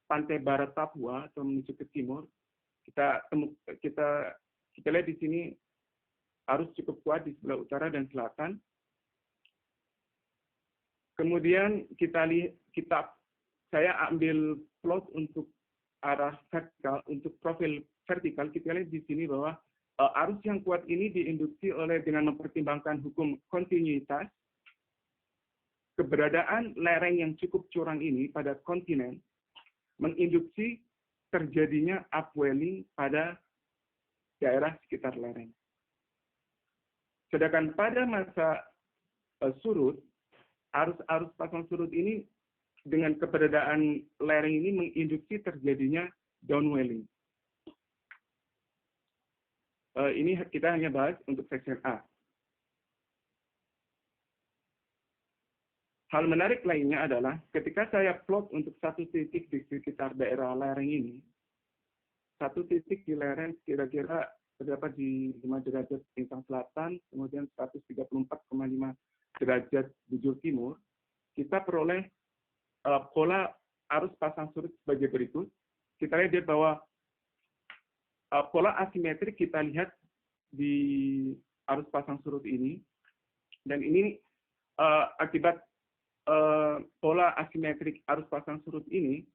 pantai barat Papua atau menuju ke timur. Kita lihat di sini arus cukup kuat di sebelah utara dan selatan. Kemudian saya ambil plot untuk arah vertikal, untuk profil vertikal. Kita lihat di sini bahwa arus yang kuat ini diinduksi dengan mempertimbangkan hukum kontinuitas. Keberadaan lereng yang cukup curam ini pada kontinen menginduksi terjadinya upwelling pada daerah sekitar lereng. Sedangkan pada masa surut, arus pasang surut ini dengan keberadaan lereng ini menginduksi terjadinya downwelling. Ini kita hanya bahas untuk section A. Hal menarik lainnya adalah ketika saya plot untuk satu titik di sekitar daerah lereng ini, satu titik di lereng kira-kira terdapat di 5 derajat lintang selatan, kemudian 134,5 derajat bujur timur, kita peroleh pola arus pasang surut sebagai berikut. Kita lihat bahwa pola asimetrik kita lihat di arus pasang surut ini, dan ini akibat pola asimetrik arus pasang surut ini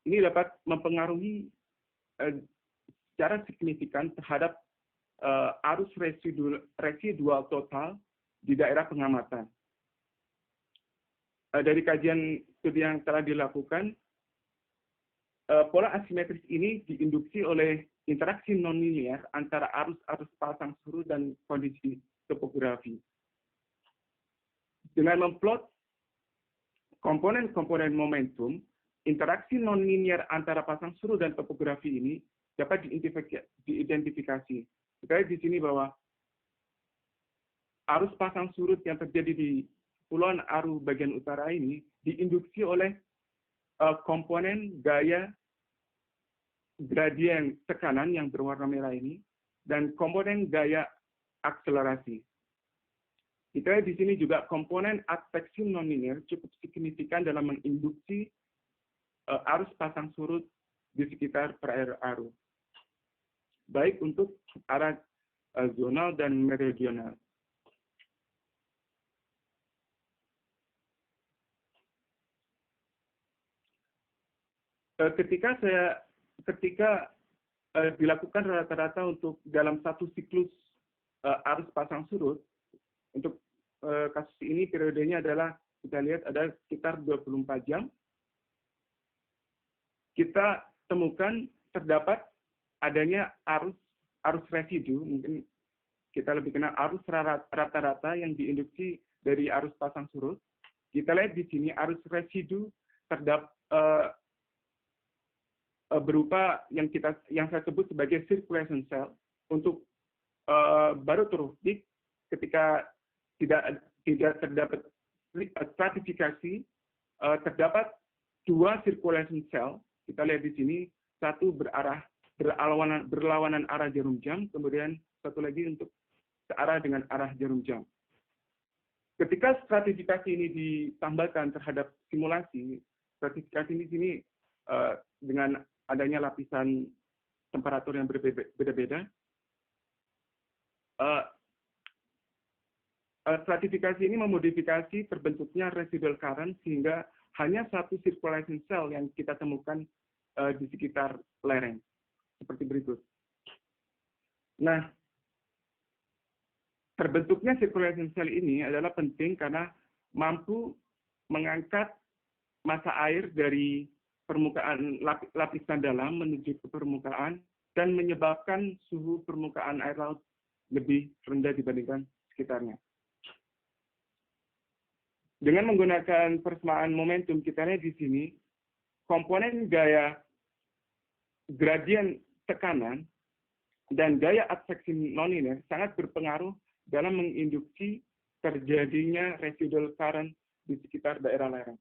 dapat mempengaruhi secara signifikan terhadap arus residual total di daerah pengamatan. Dari kajian studi yang telah dilakukan, pola asimetris ini diinduksi oleh interaksi nonlinear antara arus pasang surut dan kondisi topografi. Dengan memplot komponen-komponen momentum, interaksi nonlinear antara pasang surut dan topografi ini dapat diidentifikasi. Kita lihat di sini bahwa arus pasang surut yang terjadi di Kepulauan Aru bagian utara ini diinduksi oleh komponen gaya gradien tekanan yang berwarna merah ini dan komponen gaya akselerasi. Kita lihat di sini juga komponen adveksi nonlinear cukup signifikan dalam menginduksi arus pasang surut di sekitar perairan Aru, baik untuk arah zonal dan meridional. ketika dilakukan rata-rata untuk dalam satu siklus arus pasang surut, untuk kasus ini periodenya adalah, kita lihat ada sekitar 24 jam, kita temukan terdapat adanya arus residu, mungkin kita lebih kenal arus rata-rata yang diinduksi dari arus pasang surut. Kita lihat di sini arus residu terdapat berupa yang saya sebut sebagai circulation cell untuk baru terus ketika tidak terdapat stratifikasi, terdapat dua circulation cell. Kita lihat di sini, satu berlawanan arah jarum jam, kemudian satu lagi untuk searah dengan arah jarum jam. Ketika stratifikasi ini ditambahkan terhadap simulasi, stratifikasi ini sini dengan adanya lapisan temperatur yang berbeda-beda, stratifikasi ini memodifikasi terbentuknya residual current sehingga hanya satu circulation cell yang kita temukan di sekitar lereng, seperti berikut. Nah, terbentuknya circulation cell ini adalah penting karena mampu mengangkat massa air dari permukaan lapisan dalam menuju ke permukaan dan menyebabkan suhu permukaan air laut lebih rendah dibandingkan sekitarnya. Dengan menggunakan persamaan momentum, kita lihat di sini komponen gaya gradien tekanan dan gaya adveksi nonlinear sangat berpengaruh dalam menginduksi terjadinya residual current di sekitar daerah lereng.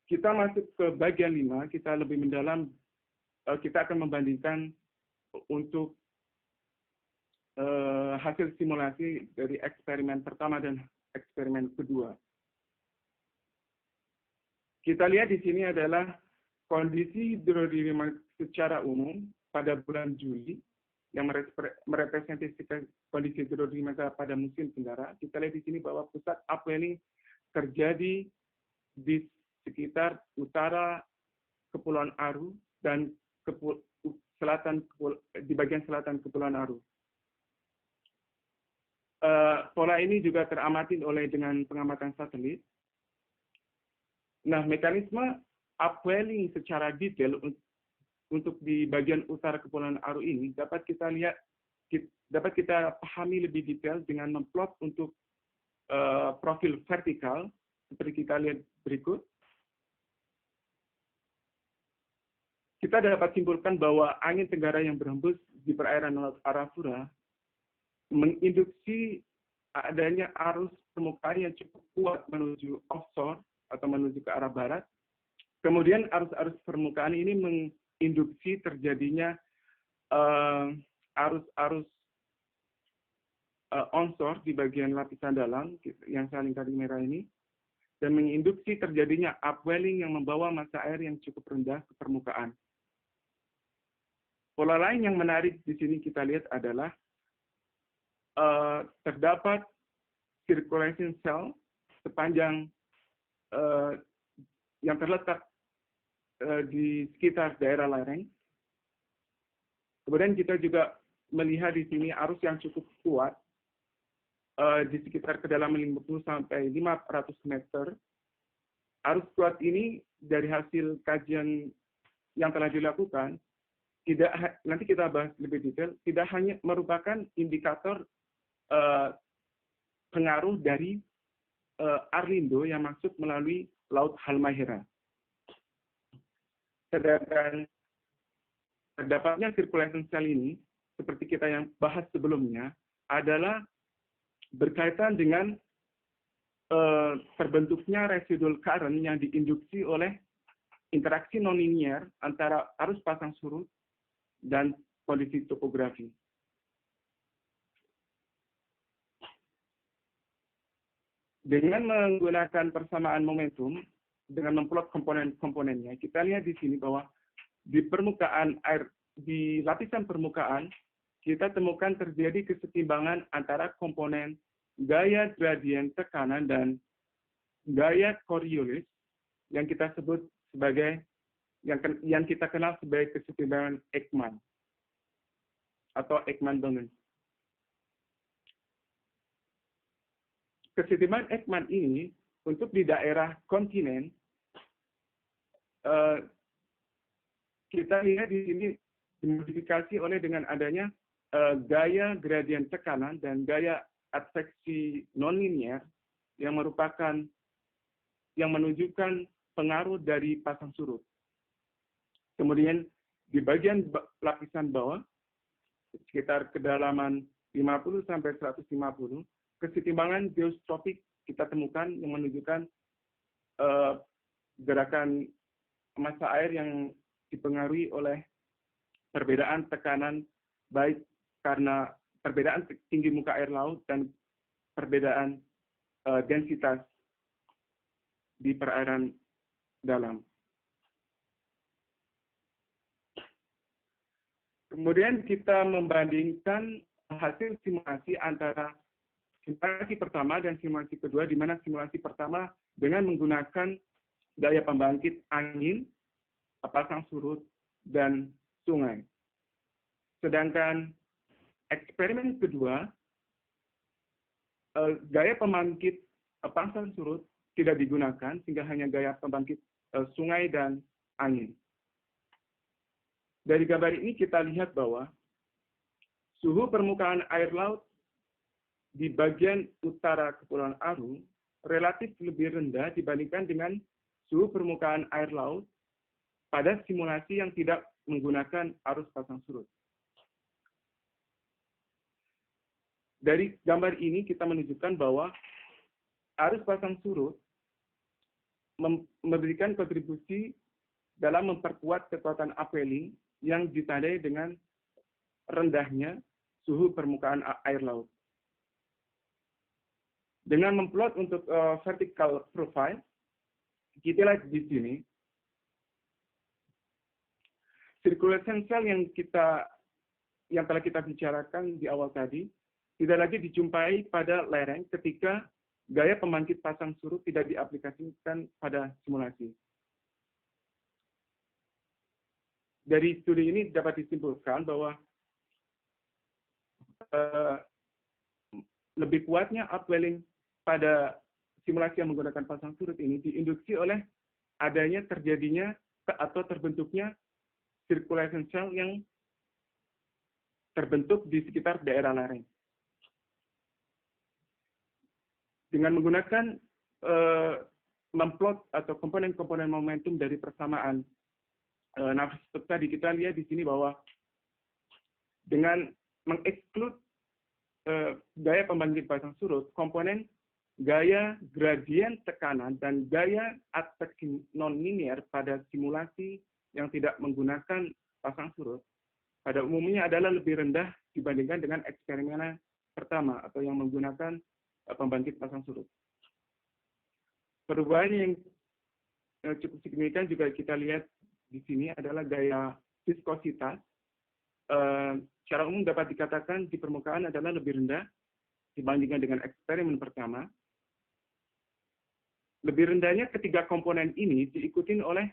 Kita masuk ke bagian 5, kita lebih mendalam, kita akan membandingkan untuk hasil simulasi dari eksperimen pertama dan eksperimen kedua. Kita lihat di sini adalah kondisi hidrodinamika secara umum pada bulan Juli yang merepresentasikan kondisi hidrodinamika pada musim tenggara. Kita lihat di sini bahwa pusat upwelling terjadi di sekitar utara Kepulauan Aru dan di bagian selatan Kepulauan Aru. Pola ini juga teramati dengan pengamatan satelit. Nah, mekanisme upwelling secara detail untuk di bagian utara Kepulauan Aru ini dapat kita pahami lebih detail dengan memplot untuk profil vertikal seperti kita lihat berikut. Kita dapat simpulkan bahwa angin tenggara yang berhembus di perairan Laut Arafura menginduksi adanya arus permukaan yang cukup kuat menuju offshore atau menuju ke arah barat. Kemudian arus-arus permukaan ini menginduksi terjadinya arus-arus onshore di bagian lapisan dalam yang saya lingkari merah ini, dan menginduksi terjadinya upwelling yang membawa massa air yang cukup rendah ke permukaan. Pola lain yang menarik di sini kita lihat adalah terdapat circulation cell sepanjang yang terletak di sekitar daerah lereng. Kemudian kita juga melihat di sini arus yang cukup kuat di sekitar kedalaman 50 sampai 500 meter. Arus kuat ini dari hasil kajian yang telah dilakukan, nanti kita bahas lebih detail, tidak hanya merupakan indikator pengaruh dari Arlindo yang masuk melalui Laut Halmahera. Sedangkan terdapatnya circulation cell ini, seperti kita yang bahas sebelumnya, adalah berkaitan dengan terbentuknya residual current yang diinduksi oleh interaksi nonlinear antara arus pasang surut dan kondisi topografi. Dengan menggunakan persamaan momentum, dengan memplot komponen-komponennya, kita lihat di sini bahwa di permukaan air, di lapisan permukaan, kita temukan terjadi kesetimbangan antara komponen gaya gradien tekanan dan gaya Coriolis yang kita sebut sebagai yang kita kenal sebagai kesetimbangan Ekman atau Ekman-Dongen. Kesetimbangan Ekman ini untuk di daerah kontinen kita lihat di sini dimodifikasi oleh dengan adanya gaya gradien tekanan dan gaya adveksi nonlinear yang menunjukkan pengaruh dari pasang surut. Kemudian di bagian lapisan bawah sekitar kedalaman 50 sampai 150 kesetimbangan geostropik kita temukan yang menunjukkan gerakan massa air yang dipengaruhi oleh perbedaan tekanan baik karena perbedaan tinggi muka air laut dan perbedaan densitas di perairan dalam. Kemudian kita membandingkan hasil simulasi antara simulasi pertama dan simulasi kedua, di mana simulasi pertama dengan menggunakan daya pembangkit angin, pasang surut, dan sungai. Sedangkan eksperimen kedua, gaya pembangkit pasang surut tidak digunakan, sehingga hanya gaya pembangkit sungai dan angin. Dari gambar ini kita lihat bahwa suhu permukaan air laut di bagian utara Kepulauan Aru relatif lebih rendah dibandingkan dengan suhu permukaan air laut pada simulasi yang tidak menggunakan arus pasang surut. Dari gambar ini kita menunjukkan bahwa arus pasang surut memberikan kontribusi dalam memperkuat kekuatan upwelling yang ditandai dengan rendahnya suhu permukaan air laut. Dengan memplot untuk vertical profile, kita lihat di sini, circulation cell yang telah kita bicarakan di awal tadi, tidak lagi dijumpai pada lereng ketika gaya pembangkit pasang surut tidak diaplikasikan pada simulasi. Dari studi ini dapat disimpulkan bahwa lebih kuatnya upwelling pada simulasi yang menggunakan pasang surut ini diinduksi oleh adanya terjadinya atau terbentuknya circulation cell yang terbentuk di sekitar daerah lereng. Dengan menggunakan memplot atau komponen-komponen momentum dari persamaan nafas tadi, kita lihat di sini bahwa dengan mengeksklud gaya pembangkit pasang surut, komponen gaya gradien tekanan dan gaya adveksi non-linear pada simulasi yang tidak menggunakan pasang surut pada umumnya adalah lebih rendah dibandingkan dengan eksperimen pertama atau yang menggunakan pembangkit pasang surut. Perubahan yang cukup signifikan juga kita lihat di sini adalah gaya viskositas. Secara umum dapat dikatakan di permukaan adalah lebih rendah dibandingkan dengan eksperimen pertama. Lebih rendahnya ketiga komponen ini diikuti oleh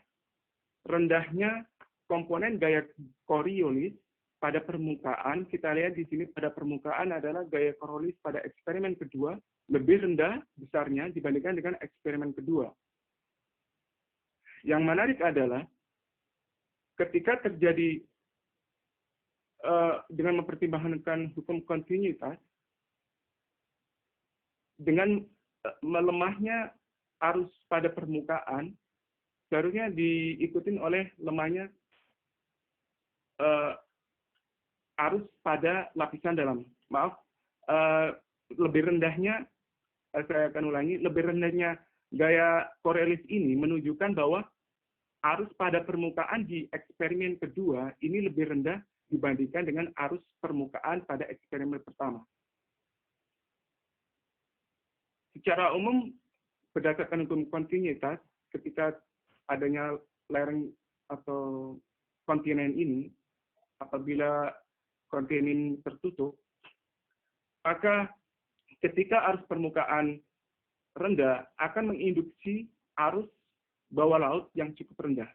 rendahnya komponen gaya Coriolis pada permukaan. Kita lihat di sini pada permukaan adalah gaya Coriolis pada eksperimen kedua lebih rendah besarnya dibandingkan dengan eksperimen kedua. Yang menarik adalah ketika terjadi dengan mempertimbangkan hukum kontinuitas, dengan melemahnya arus pada permukaan, seharusnya diikuti oleh lemahnya arus pada lapisan dalam. Lebih rendahnya, saya akan ulangi, lebih rendahnya gaya Coriolis ini menunjukkan bahwa arus pada permukaan di eksperimen kedua ini lebih rendah dibandingkan dengan arus permukaan pada eksperimen pertama. Secara umum, berdasarkan hukum kontinuitas, ketika adanya lereng atau kontinen ini, apabila kontinen tertutup, maka ketika arus permukaan rendah akan menginduksi arus bawah laut yang cukup rendah.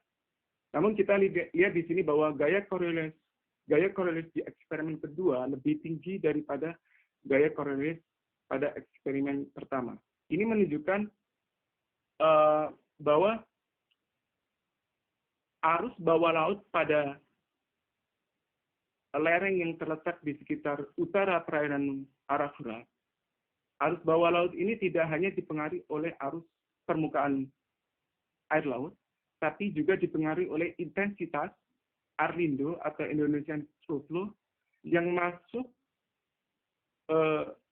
Namun kita lihat di sini bahwa gaya Coriolis di eksperimen kedua lebih tinggi daripada gaya Coriolis pada eksperimen pertama. Ini menunjukkan bahwa arus bawah laut pada lereng yang terletak di sekitar utara perairan Arafura, arus bawah laut ini tidak hanya dipengaruhi oleh arus permukaan air laut, tapi juga dipengaruhi oleh intensitas Arlindo atau Indonesian Trough Flow yang masuk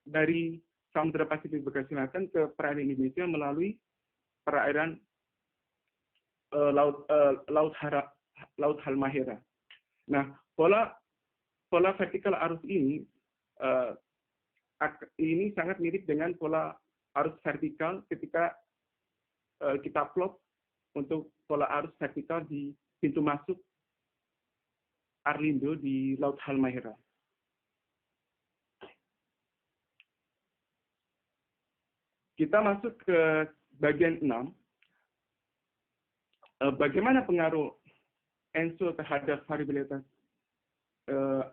dari Samudra Pasifik bagian selatan ke perairan Indonesia melalui perairan Laut Halmahera. Nah, pola vertikal arus ini sangat mirip dengan pola arus vertikal ketika kita plot untuk pola arus vertikal di pintu masuk Arlindo di Laut Halmahera. Kita masuk ke bagian 6. Bagaimana pengaruh ENSO terhadap variabilitas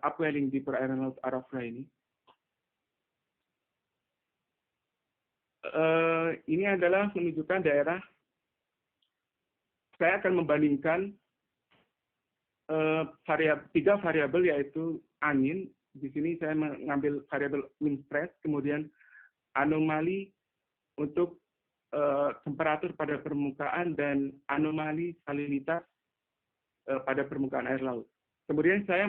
upwelling di perairan Laut Arafura ini? Ini adalah menunjukkan daerah. Saya akan membandingkan 3 variabel, yaitu angin. Di sini saya mengambil variabel wind stress, kemudian anomali untuk temperatur pada permukaan dan anomali salinitas pada permukaan air laut. Kemudian saya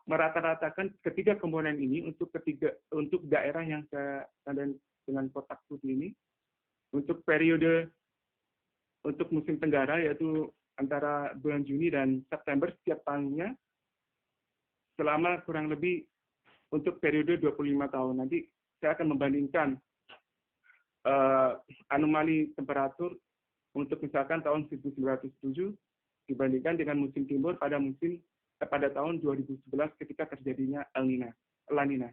merata-ratakan ketiga komponen ini untuk daerah yang saya tanda dengan kotak putih ini. Untuk periode untuk musim tenggara, yaitu antara bulan Juni dan September setiap tahunnya selama kurang lebih untuk periode 25 tahun. Nanti saya akan membandingkan anomali temperatur untuk misalkan tahun 1907 dibandingkan dengan musim timur pada tahun 2011 ketika terjadinya La Nina.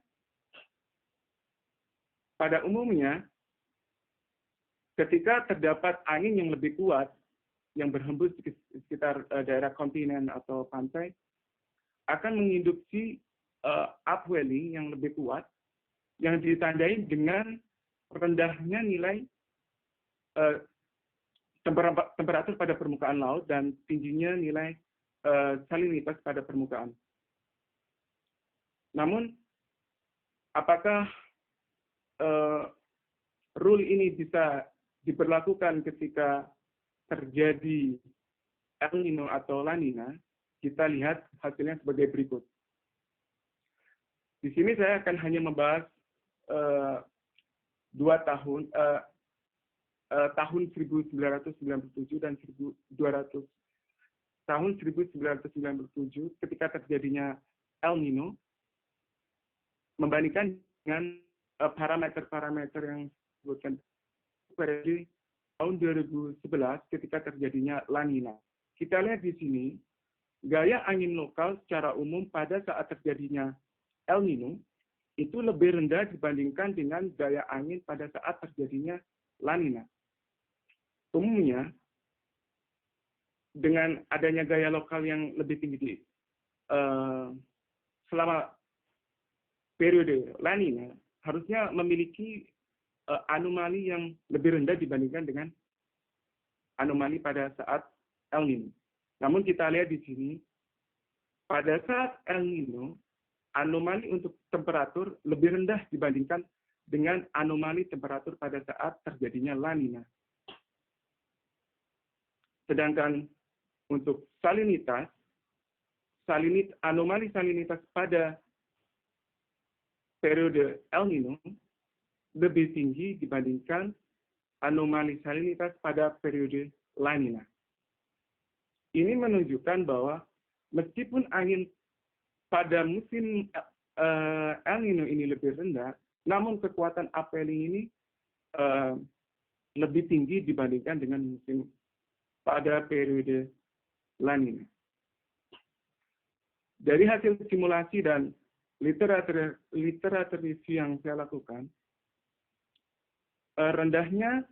Pada umumnya, ketika terdapat angin yang lebih kuat yang berhembus di sekitar daerah kontinen atau pantai, akan menginduksi upwelling yang lebih kuat yang ditandai dengan rendahnya nilai temperatur pada permukaan laut dan tingginya nilai salinitas pada permukaan. Namun, apakah rule ini bisa diberlakukan ketika terjadi El Nino atau La Nina? Kita lihat hasilnya sebagai berikut. Di sini saya akan hanya membahas 2 tahun, tahun 1997 dan 1200. Tahun 1997 ketika terjadinya El Nino, membandingkan dengan parameter-parameter yang disebutkan pada tahun 2011 ketika terjadinya La Nina. Kita lihat di sini, gaya angin lokal secara umum pada saat terjadinya El Nino itu lebih rendah dibandingkan dengan gaya angin pada saat terjadinya La Nina. Umumnya, dengan adanya gaya lokal yang lebih tinggi selama periode La Nina, harusnya memiliki anomali yang lebih rendah dibandingkan dengan anomali pada saat El Nino. Namun kita lihat di sini, pada saat El Nino, anomali untuk temperatur lebih rendah dibandingkan dengan anomali temperatur pada saat terjadinya La Nina. Sedangkan untuk anomali salinitas pada periode El Nino lebih tinggi dibandingkan anomali salinitas pada periode La Nina. Ini menunjukkan bahwa meskipun angin pada musim El Nino ini lebih rendah, namun kekuatan upwelling ini lebih tinggi dibandingkan dengan musim pada periode La Nina. Dari hasil simulasi dan literatur review yang saya lakukan, rendahnya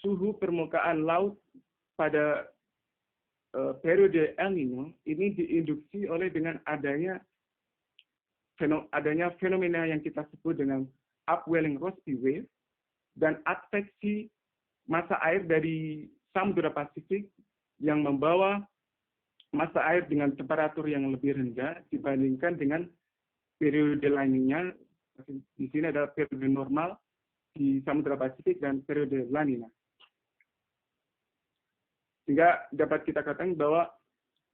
suhu permukaan laut pada periode El Nino ini diinduksi oleh dengan adanya fenomena yang kita sebut dengan upwelling Rossby wave dan adveksi massa air dari Samudra Pasifik yang membawa massa air dengan temperatur yang lebih rendah dibandingkan dengan periode lainnya. Di sini adalah periode normal di Samudra Pasifik dan periode La Nina. Sehingga dapat kita katakan bahwa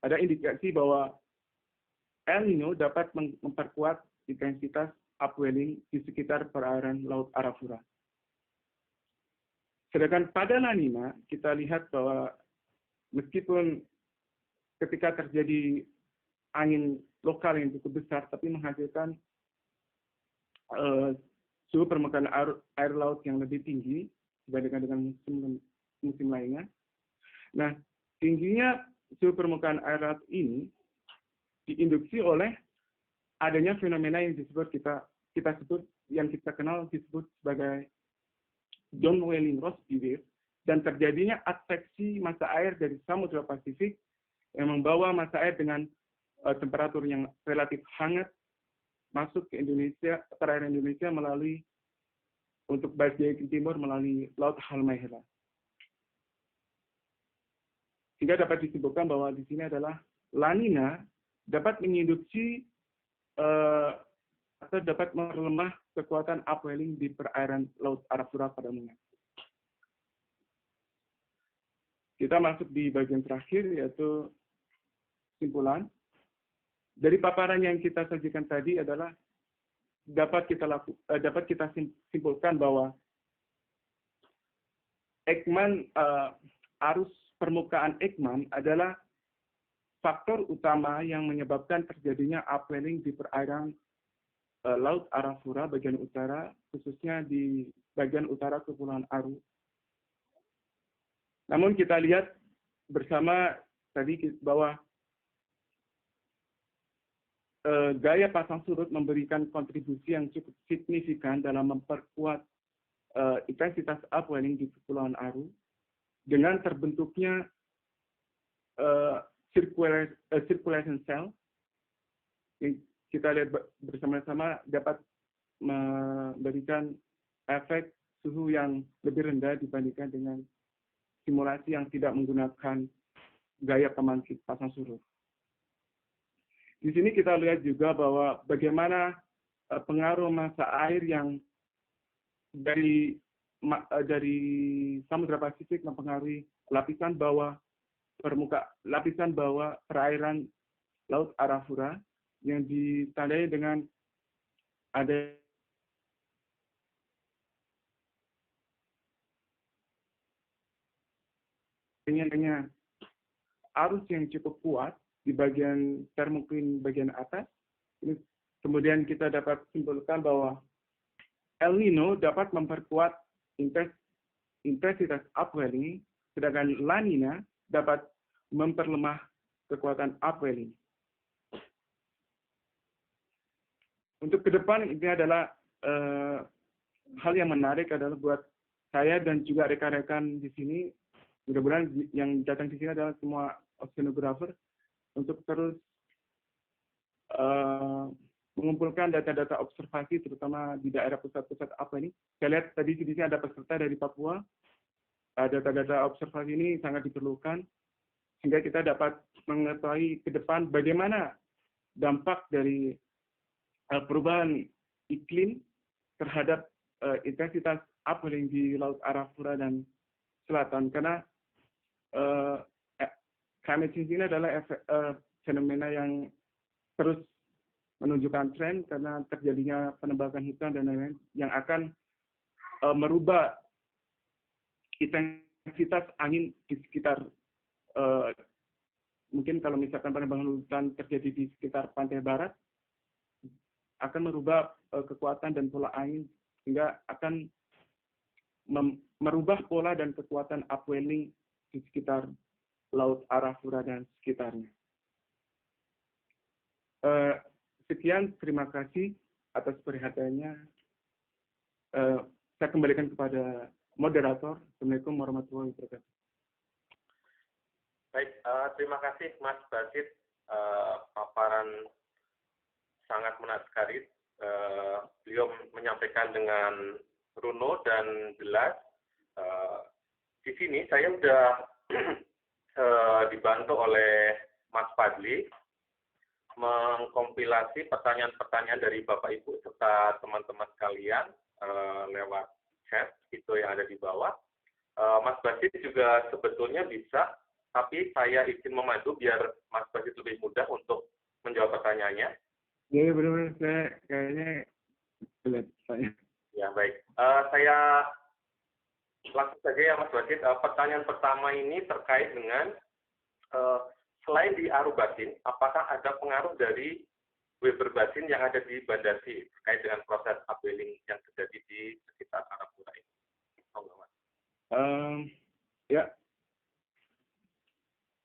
ada indikasi bahwa El Nino dapat memperkuat intensitas upwelling di sekitar perairan Laut Arafura. Sedangkan pada La Nina, kita lihat bahwa meskipun ketika terjadi angin lokal yang cukup besar, tapi menghasilkan suhu permukaan air laut yang lebih tinggi dibandingkan dengan musim lainnya. Nah, tingginya suhu permukaan air laut ini diinduksi oleh adanya fenomena yang kita kenal disebut sebagai downwelling Rossby wave dan terjadinya adveksi massa air dari Samudra Pasifik yang membawa massa air dengan temperatur yang relatif hangat masuk ke Indonesia, perairan Indonesia melalui untuk bagian timur melalui Laut Halmahera. Sehingga dapat disimpulkan bahwa di sini adalah La Nina dapat menginduksi atau dapat melemah kekuatan upwelling di perairan Laut Arafura pada umumnya. Kita masuk di bagian terakhir, yaitu kesimpulan. Dari paparan yang kita sajikan tadi adalah dapat kita simpulkan bahwa arus permukaan Ekman adalah faktor utama yang menyebabkan terjadinya upwelling di perairan Laut Arafura bagian utara, khususnya di bagian utara Kepulauan Aru. Namun kita lihat bersama tadi bahwa gaya pasang surut memberikan kontribusi yang cukup signifikan dalam memperkuat intensitas upwelling di Kepulauan Aru dengan terbentuknya circulation cell yang kita lihat bersama-sama dapat memberikan efek suhu yang lebih rendah dibandingkan dengan simulasi yang tidak menggunakan gaya pembangkit pasang surut. Di sini kita lihat juga bahwa bagaimana pengaruh massa air yang dari Samudra Pasifik mempengaruhi lapisan bawah perairan Laut Arafura yang ditandai dengan adanya arus yang cukup kuat di bagian termungkin bagian atas. Kemudian kita dapat simpulkan bahwa El Nino dapat memperkuat intensitas upwelling, sedangkan La Nina dapat memperlemah kekuatan upwelling. Untuk ke depan ini adalah hal yang menarik adalah buat saya dan juga rekan-rekan di sini, mudah-mudahan yang datang di sini adalah semua oceanographer, untuk terus mengumpulkan data-data observasi terutama di daerah pusat-pusat apa ini. Saya lihat tadi di sini ada peserta dari Papua. Data-data observasi ini sangat diperlukan sehingga kita dapat mengetahui ke depan bagaimana dampak dari perubahan iklim terhadap intensitas upwelling di Laut Arafura dan Selatan, karena climate change ini adalah fenomena yang terus menunjukkan tren karena terjadinya penebangan hutan dan lain-lain yang akan merubah intensitas angin di sekitar mungkin kalau misalkan penebangan hutan terjadi di sekitar pantai barat akan merubah kekuatan dan pola angin sehingga akan merubah pola dan kekuatan upwelling di sekitar Laut Arafura dan sekitarnya. Sekian, terima kasih atas perhatiannya. saya kembalikan kepada moderator. Assalamualaikum warahmatullahi wabarakatuh. Baik, terima kasih Mas Basit. Paparan sangat menarik sekali. Beliau menyampaikan dengan runo dan jelas. Di sini saya sudah dibantu oleh Mas Fadli mengkompilasi pertanyaan-pertanyaan dari Bapak Ibu serta teman-teman sekalian lewat chat itu yang ada di bawah. Mas Basit juga sebetulnya bisa, tapi saya izin memandu biar Mas Basit lebih mudah untuk menjawab pertanyaannya. Ya, benar-benar saya kayaknya belat saya. Ya, baik. Saya langsung saja ya Mas Basit. Pertanyaan pertama ini terkait dengan selain di Arubasin, apakah ada pengaruh dari Weber Basin yang ada di Banda Aceh terkait dengan proses upwelling yang terjadi di sekitar Arafura ini? Ya,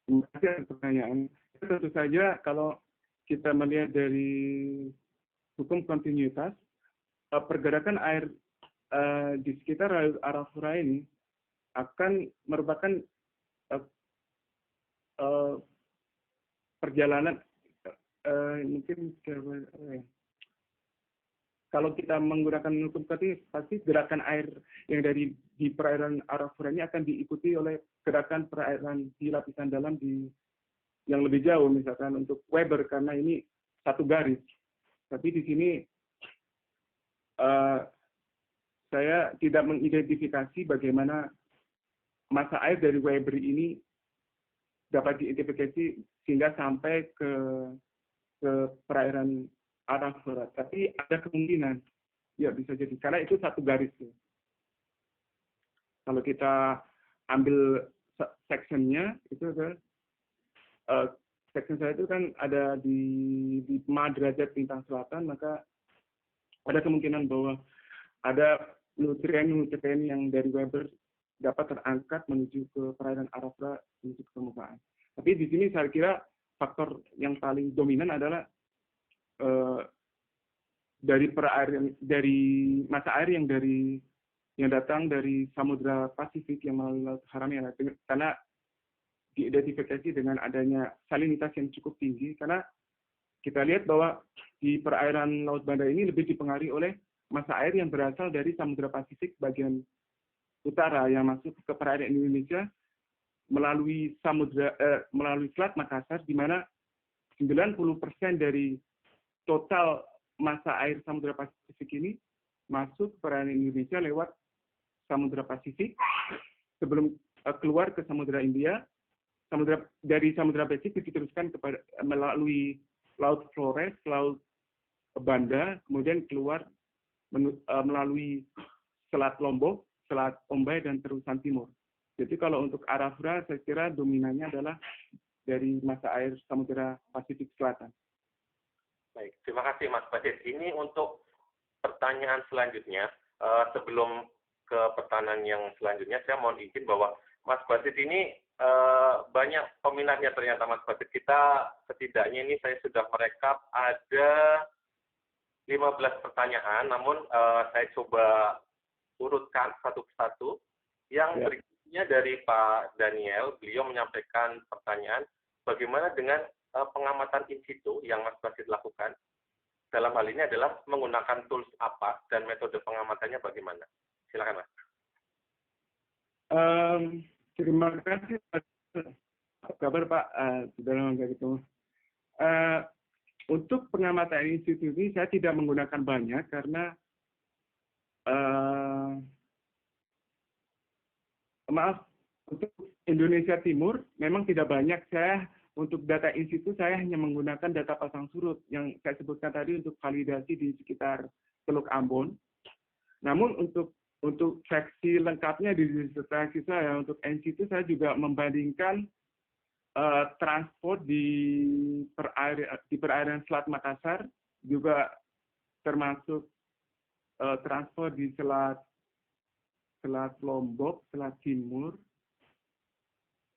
terima kasih atas pertanyaan. Tentu saja kalau kita melihat dari hukum kontinuitas, pergerakan air di sekitar Arafura ini akan merupakan perjalanan mungkin kalau kita menggunakan hukum tadi pasti gerakan air yang dari di perairan Arafura ini akan diikuti oleh gerakan perairan di lapisan dalam yang lebih jauh, misalkan untuk Weber karena ini satu garis. Tapi di sini saya tidak mengidentifikasi bagaimana massa air dari Weber ini dapat diidentifikasi sehingga sampai ke perairan Arafura. Tapi ada kemungkinan, ya bisa jadi karena itu satu garis. Kalau kita ambil sectionnya itu section saya itu kan ada di 5 derajat bintang selatan, maka ada kemungkinan bahwa ada nutrien yang dari Weber dapat terangkat menuju ke perairan Arafura menuju ke permukaan. Tapi di sini saya kira faktor yang paling dominan adalah dari massa air yang datang dari Samudra Pasifik yang melalui Laut Haram ya, karena diidentifikasi dengan adanya salinitas yang cukup tinggi, karena kita lihat bahwa di perairan Laut Banda ini lebih dipengaruhi oleh massa air yang berasal dari Samudra Pasifik bagian utara yang masuk ke perairan Indonesia melalui Selat Makassar, di mana 90% dari total massa air Samudra Pasifik ini masuk ke perairan Indonesia lewat Samudra Pasifik sebelum keluar ke Samudra India. Dari Samudra Pasifik diteruskan melalui Laut Flores, Laut Banda, kemudian keluar melalui Selat Lombok, Selat Ombay, dan terusan timur. Jadi kalau untuk Arafura, saya kira dominannya adalah dari massa air Samudra Pasifik Selatan. Baik, terima kasih Mas Basit. Ini untuk pertanyaan selanjutnya. Sebelum ke pertanyaan yang selanjutnya, saya mohon izin bahwa Mas Basit ini banyak peminatnya ternyata Mas Basit. Kita setidaknya ini saya sudah merekap ada 15 pertanyaan, namun saya coba urutkan satu persatu. Yang berikutnya dari Pak Daniel, beliau menyampaikan pertanyaan, bagaimana dengan pengamatan in situ yang Mas Basit lakukan? Dalam hal ini adalah menggunakan tools apa dan metode pengamatannya bagaimana? Silakan Mas. Terima kasih. Apa kabar Pak? Sudah lama nggak ketemu. Untuk pengamatan in situ ini saya tidak menggunakan banyak karena untuk Indonesia Timur memang tidak banyak. Untuk data in situ saya hanya menggunakan data pasang surut yang saya sebutkan tadi untuk validasi di sekitar Teluk Ambon. Namun untuk seksi lengkapnya di disertasi saya untuk in situ saya juga membandingkan transport di perairan Selat Makassar, juga termasuk transport di Selat Lombok, Selat Timur.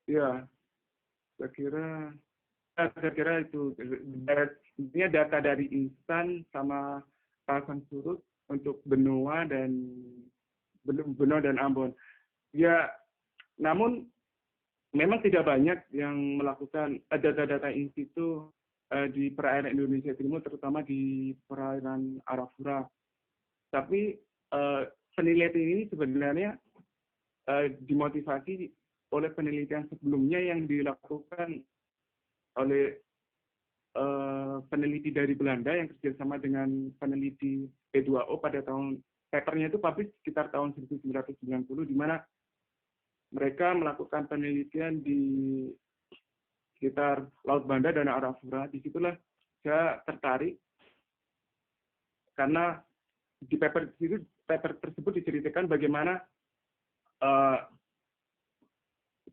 Ya, saya kira itu ini data dari instan sama pasang surut untuk benua dan Benoa dan Ambon. Ya, namun memang tidak banyak yang melakukan data-data in situ di perairan Indonesia Timur, terutama di perairan Arafura. Tapi penelitian ini sebenarnya dimotivasi oleh penelitian sebelumnya yang dilakukan oleh peneliti dari Belanda yang kerjasama dengan peneliti P2O pada papernya itu publish sekitar tahun 1990, di mana mereka melakukan penelitian di sekitar Laut Banda dan Arafura. Disitulah saya tertarik karena di paper tersebut diceritakan bagaimana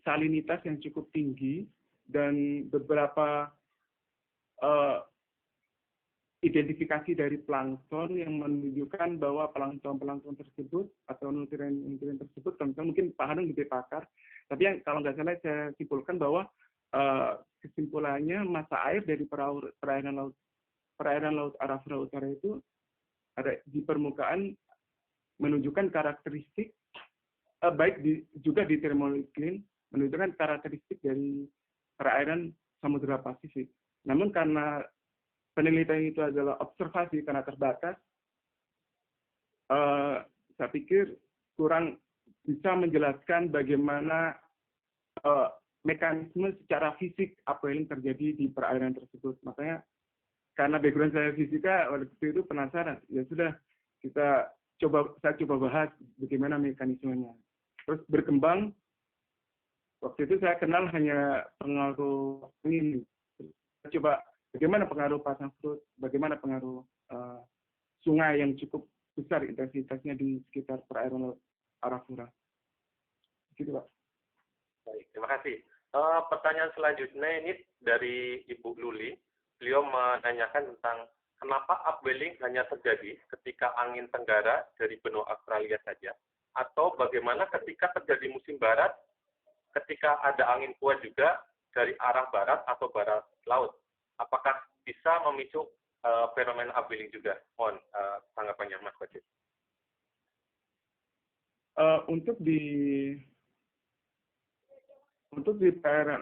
salinitas yang cukup tinggi dan beberapa identifikasi dari plankton yang menunjukkan bahwa plankton tersebut atau nutrien tersebut, mungkin Pak Hanung lebih pakar, tapi yang kalau nggak salah saya simpulkan bahwa kesimpulannya massa air dari perairan laut Arafura Utara itu ada di permukaan menunjukkan karakteristik juga di thermoiklim menunjukkan karakteristik dari perairan Samudra Pasifik. Namun karena penelitian itu adalah observasi karena terbatas, saya pikir kurang bisa menjelaskan bagaimana mekanisme secara fisik upwelling terjadi di perairan tersebut. Makanya karena background saya fisika, waktu itu penasaran. Ya sudah, saya coba bahas bagaimana mekanismenya. Terus berkembang, waktu itu saya kenal hanya pengaruh ini. Saya coba bagaimana pengaruh pasang surut, bagaimana pengaruh sungai yang cukup besar intensitasnya di sekitar perairan Laut Arafura. Gitu, Pak. Baik, terima kasih. Pertanyaan selanjutnya ini dari Ibu Luli. Beliau menanyakan tentang kenapa upwelling hanya terjadi ketika angin tenggara dari benua Australia saja, atau bagaimana ketika terjadi musim barat, ketika ada angin kuat juga dari arah barat atau barat laut. Apakah bisa memicu fenomena upwelling juga? Mohon tanggapannya, Mas Wajid. Untuk di perairan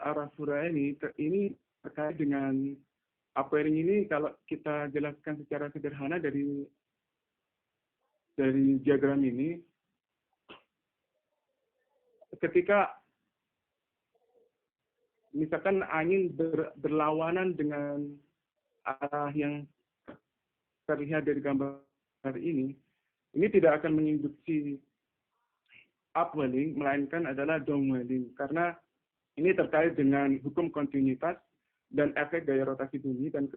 Arafura ini terkait dengan upwelling ini, kalau kita jelaskan secara sederhana dari diagram ini, ketika misalkan angin berlawanan dengan arah yang terlihat dari gambar ini tidak akan menginduksi upwelling, melainkan adalah downwelling, karena ini terkait dengan hukum kontinuitas dan efek gaya rotasi bumi, dan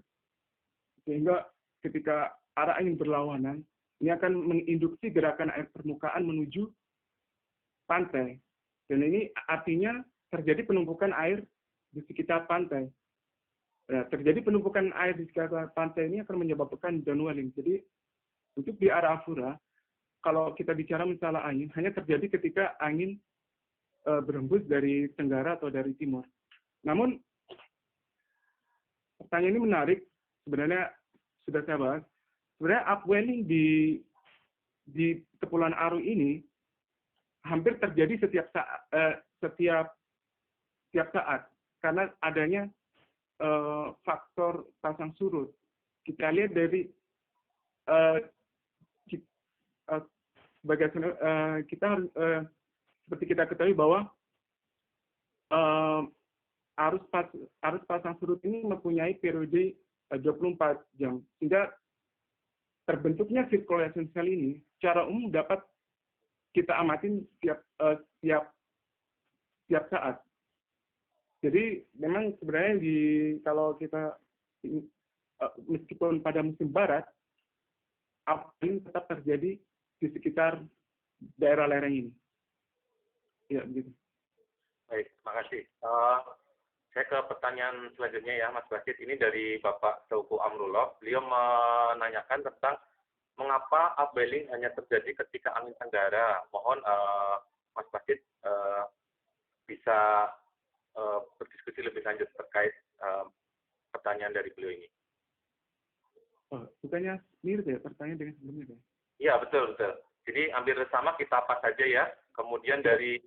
sehingga ketika arah angin berlawanan, ini akan menginduksi gerakan air permukaan menuju pantai. Dan ini artinya terjadi penumpukan air di sekitar pantai. Nah, terjadi penumpukan air di sekitar pantai ini akan menyebabkan downwelling. Jadi untuk di Arafura, kalau kita bicara masalah angin, hanya terjadi ketika angin berhembus dari tenggara atau dari timur. Namun, pertanyaan ini menarik, sebenarnya sudah saya bahas. Sebenarnya upwelling di Kepulauan Aru ini hampir terjadi setiap saat, karena adanya faktor pasang surut. Kita lihat dari kita harus seperti kita ketahui bahwa arus pasang surut ini mempunyai periode 24 jam, sehingga terbentuknya circulation cell ini secara umum dapat kita amatin setiap saat. Jadi memang sebenarnya kalau kita meskipun pada musim barat, upwelling tetap terjadi di sekitar daerah lereng ini. Ya, begitu. Baik, terima kasih. Saya ke pertanyaan selanjutnya ya, Mas Basit. Ini dari Bapak Teuku Amrullah. Beliau menanyakan tentang mengapa upwelling hanya terjadi ketika angin tenggara. Mohon Mas Basit bisa berdiskusi lebih lanjut terkait pertanyaan dari beliau ini. Oh, bukannya mirip ya pertanyaan dengan sebelumnya ya? Iya, betul. Jadi hampir sama kita apa saja ya. Kemudian dari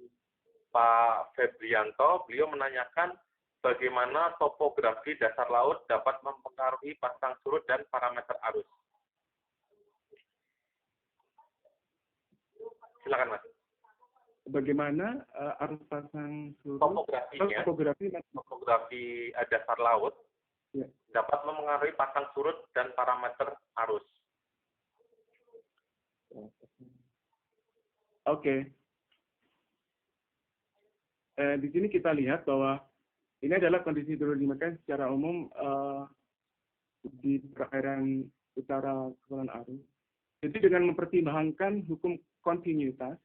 Pak Febrianto, beliau menanyakan bagaimana topografi dasar laut dapat mempengaruhi pasang surut dan parameter arus. Silakan Mas. Bagaimana arus pasang surut, Topografinya, topografi dasar laut ya, dapat mempengaruhi pasang surut dan parameter arus. Oke. Di sini kita lihat bahwa ini adalah kondisi hidrodinamika secara umum di perairan utara Kepulauan Aru. Jadi dengan mempertimbangkan hukum kontinuitas,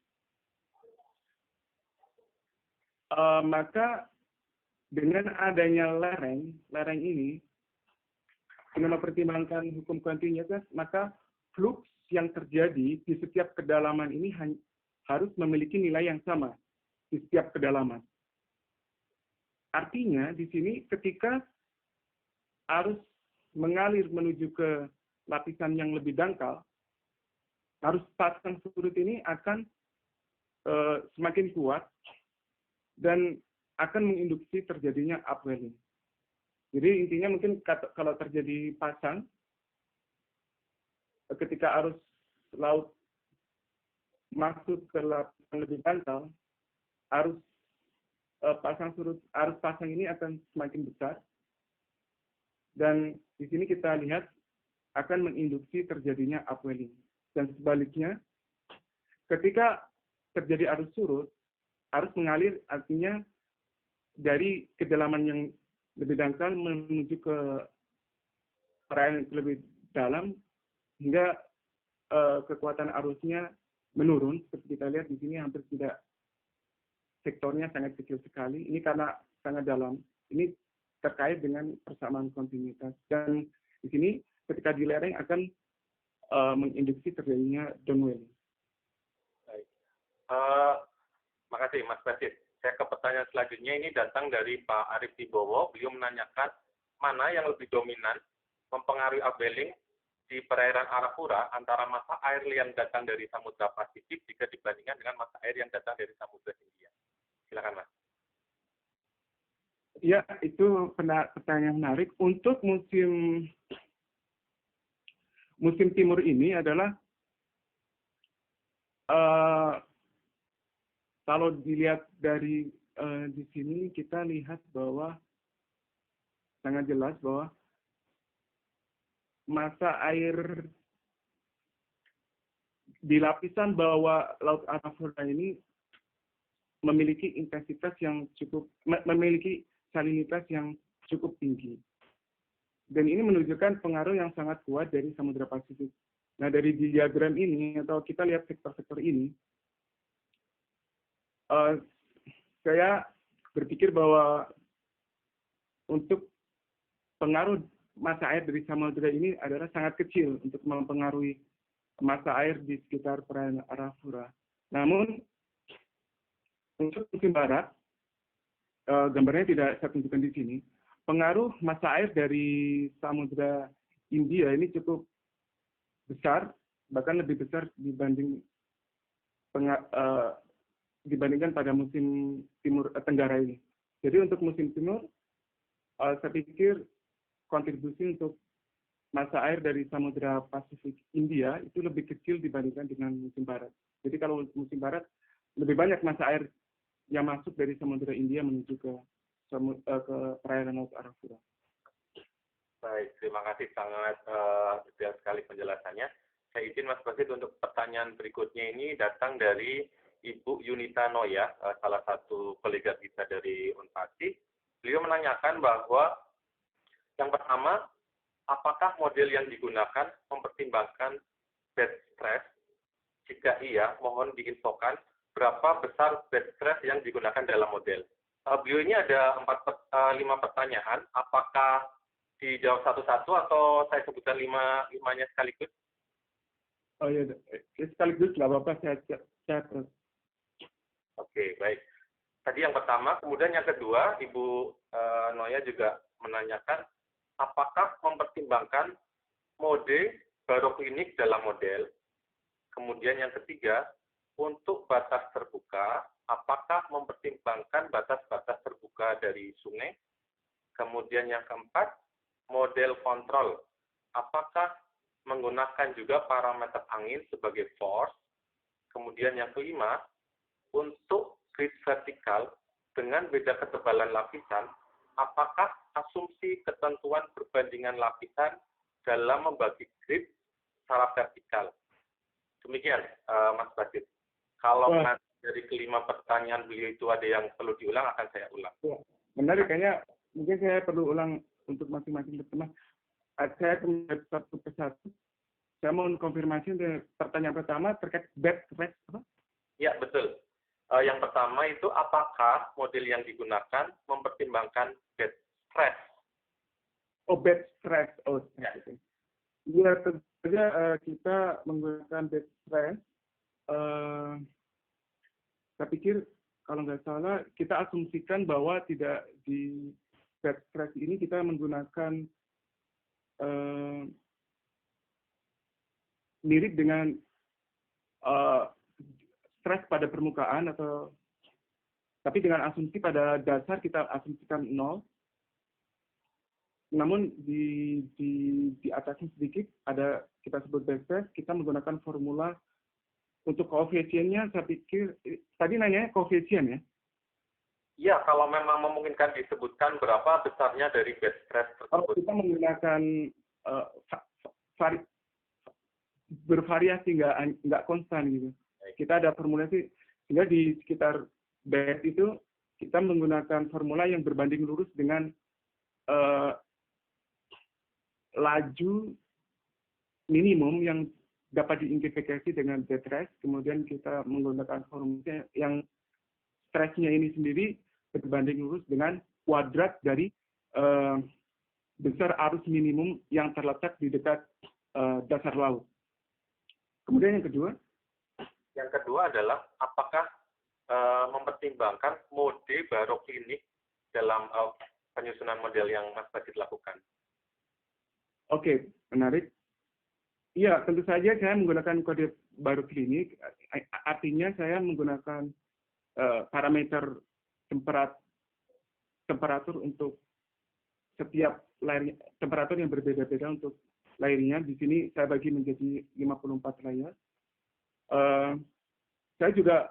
maka dengan adanya lereng ini, dengan mempertimbangkan hukum kontinuitas, maka flux yang terjadi di setiap kedalaman ini harus memiliki nilai yang sama di setiap kedalaman. Artinya di sini ketika arus mengalir menuju ke lapisan yang lebih dangkal, arus pasang surut ini akan semakin kuat dan akan menginduksi terjadinya upwelling. Jadi intinya mungkin kalau terjadi pasang, ketika arus laut masuk ke lapisan lebih dangkal, arus pasang ini akan semakin besar, dan di sini kita lihat akan menginduksi terjadinya upwelling. Dan sebaliknya, ketika terjadi arus surut, arus mengalir artinya dari kedalaman yang lebih dangkal menuju ke perairan yang lebih dalam, hingga kekuatan arusnya menurun. Seperti kita lihat di sini hampir tidak, sektornya sangat kecil sekali. Ini karena sangat dalam. Ini terkait dengan persamaan kontinuitas. Dan di sini ketika di lereng akan menginduksi terjadinya downwelling. Baik. Makasih Mas Basit. Saya ke pertanyaan selanjutnya, ini datang dari Pak Arif Wibowo. Beliau menanyakan mana yang lebih dominan mempengaruhi upwelling di perairan Arafura antara masa air yang datang dari Samudra Pasifik jika dibandingkan dengan masa air yang datang dari Samudra Hindia. Silakan Mas. Ya, itu pertanyaan menarik. Untuk musim timur ini adalah kalau dilihat dari di sini, kita lihat bahwa sangat jelas bahwa masa air di lapisan bawah Laut Arafura ini memiliki intensitas yang memiliki salinitas yang cukup tinggi. Dan ini menunjukkan pengaruh yang sangat kuat dari Samudra Pasifik. Nah, dari diagram ini, atau kita lihat sektor-sektor ini, saya berpikir bahwa untuk pengaruh masa air dari samudra ini adalah sangat kecil untuk mempengaruhi masa air di sekitar perairan Arafura. Namun, untuk musim barat, gambarnya tidak saya tunjukkan di sini, pengaruh masa air dari Samudra India ini cukup besar, bahkan lebih besar dibandingkan pada musim tenggara ini. Jadi untuk musim timur, saya pikir kontribusi untuk masa air dari Samudra Pasifik India itu lebih kecil dibandingkan dengan musim barat. Jadi kalau musim barat, lebih banyak masa air yang masuk dari Samudra India menuju ke perairan Laut Arafura. Baik, terima kasih, sangat detail sekali penjelasannya. Saya izin Mas Basit untuk pertanyaan berikutnya ini datang dari Ibu Yunita Noya, salah satu kolega kita dari Unpasi. Beliau menanyakan bahwa yang pertama, apakah model yang digunakan mempertimbangkan bed stress? Jika iya, mohon diinfokan berapa besar bed stress yang digunakan dalam model. Beliau ini ada 5 pertanyaan. Apakah dijawab satu-satu atau saya sebutkan 5-nya sekaligus? Oh iya, sekaligus nggak apa-apa, saya terus. Oke, baik. Tadi yang pertama, kemudian yang kedua, Ibu Noya juga menanyakan apakah mempertimbangkan mode baroklinik dalam model. Kemudian yang ketiga, untuk batas terbuka, apakah mempertimbangkan batas-batas terbuka dari sungai? Kemudian yang keempat, model kontrol. Apakah menggunakan juga parameter angin sebagai force? Kemudian yang kelima, untuk grid vertikal dengan beda ketebalan lapisan, apakah asumsi ketentuan perbandingan lapisan dalam membagi grid secara vertikal? Demikian, Mas Basit. Kalau dari kelima pertanyaan beliau itu ada yang perlu diulang, akan saya ulang. Menarik, kayaknya mungkin saya perlu ulang untuk masing-masing teman. Saya kembali satu persatu. Saya mau konfirmasi untuk pertanyaan pertama terkait bed stress apa? Ya, betul. Yang pertama itu apakah model yang digunakan mempertimbangkan bed stress? Oh, bed stress. Oh, ya. Ya, tentu saja kita menggunakan bed stress. Saya pikir kalau nggak salah kita asumsikan bahwa tidak di bed stress ini kita menggunakan mirip dengan stres pada permukaan atau tapi dengan asumsi pada dasar kita asumsikan 0. Namun di atasnya sedikit ada kita sebut bed stress, kita menggunakan formula untuk koefisiennya. Saya pikir tadi nanya koefisien ya. Iya, kalau memang memungkinkan disebutkan berapa besarnya dari bed stress tersebut. Kita menggunakan bervariasi, nggak konstan gitu. Kita ada formulasi sehingga di sekitar bed itu kita menggunakan formula yang berbanding lurus dengan laju minimum yang dapat diidentifikasi dengan bed stress. Kemudian kita menggunakan formula yang stresnya ini sendiri berbanding lurus dengan kuadrat dari besar arus minimum yang terletak di dekat dasar laut. Kemudian yang kedua? Yang kedua adalah apakah mempertimbangkan mode baroklinik dalam penyusunan model yang Mas Basit lakukan? Oke, menarik. Iya, tentu saja saya menggunakan kode baroklinik. Artinya saya menggunakan parameter temperatur untuk setiap layer, temperatur yang berbeda-beda untuk layernya. Di sini saya bagi menjadi 54 layer. Saya juga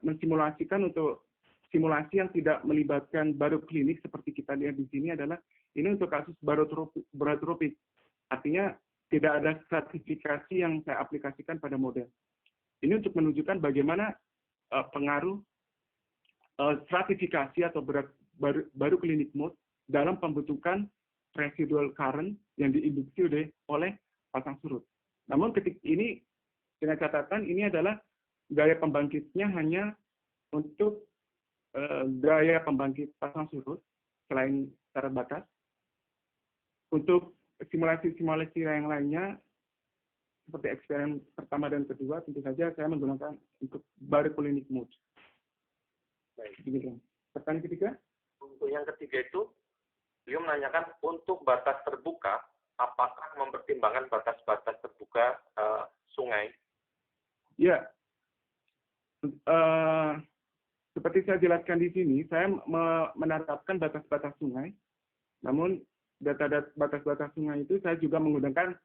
mensimulasikan untuk simulasi yang tidak melibatkan baroklinik seperti kita lihat di sini adalah ini untuk kasus barotropik. Artinya tidak ada stratifikasi yang saya aplikasikan pada model. Ini untuk menunjukkan bagaimana pengaruh stratifikasi atau baroklinik mode dalam pembentukan residual current yang diinduksi oleh pasang surut. Namun ketika ini dengan catatan ini adalah gaya pembangkitnya hanya untuk gaya pembangkit pasang surut selain syarat batas. Untuk simulasi-simulasi yang lainnya seperti eksperimen pertama dan kedua tentu saja saya menggunakan untuk baroklinik mode. Baik. Pertanyaan ketiga? Untuk yang ketiga itu beliau menanyakan untuk batas terbuka, apakah mempertimbangkan batas-batas terbuka sungai? Ya, seperti saya jelaskan di sini, saya menerapkan batas-batas sungai. Namun data-data batas-batas sungai itu saya juga menggunakan,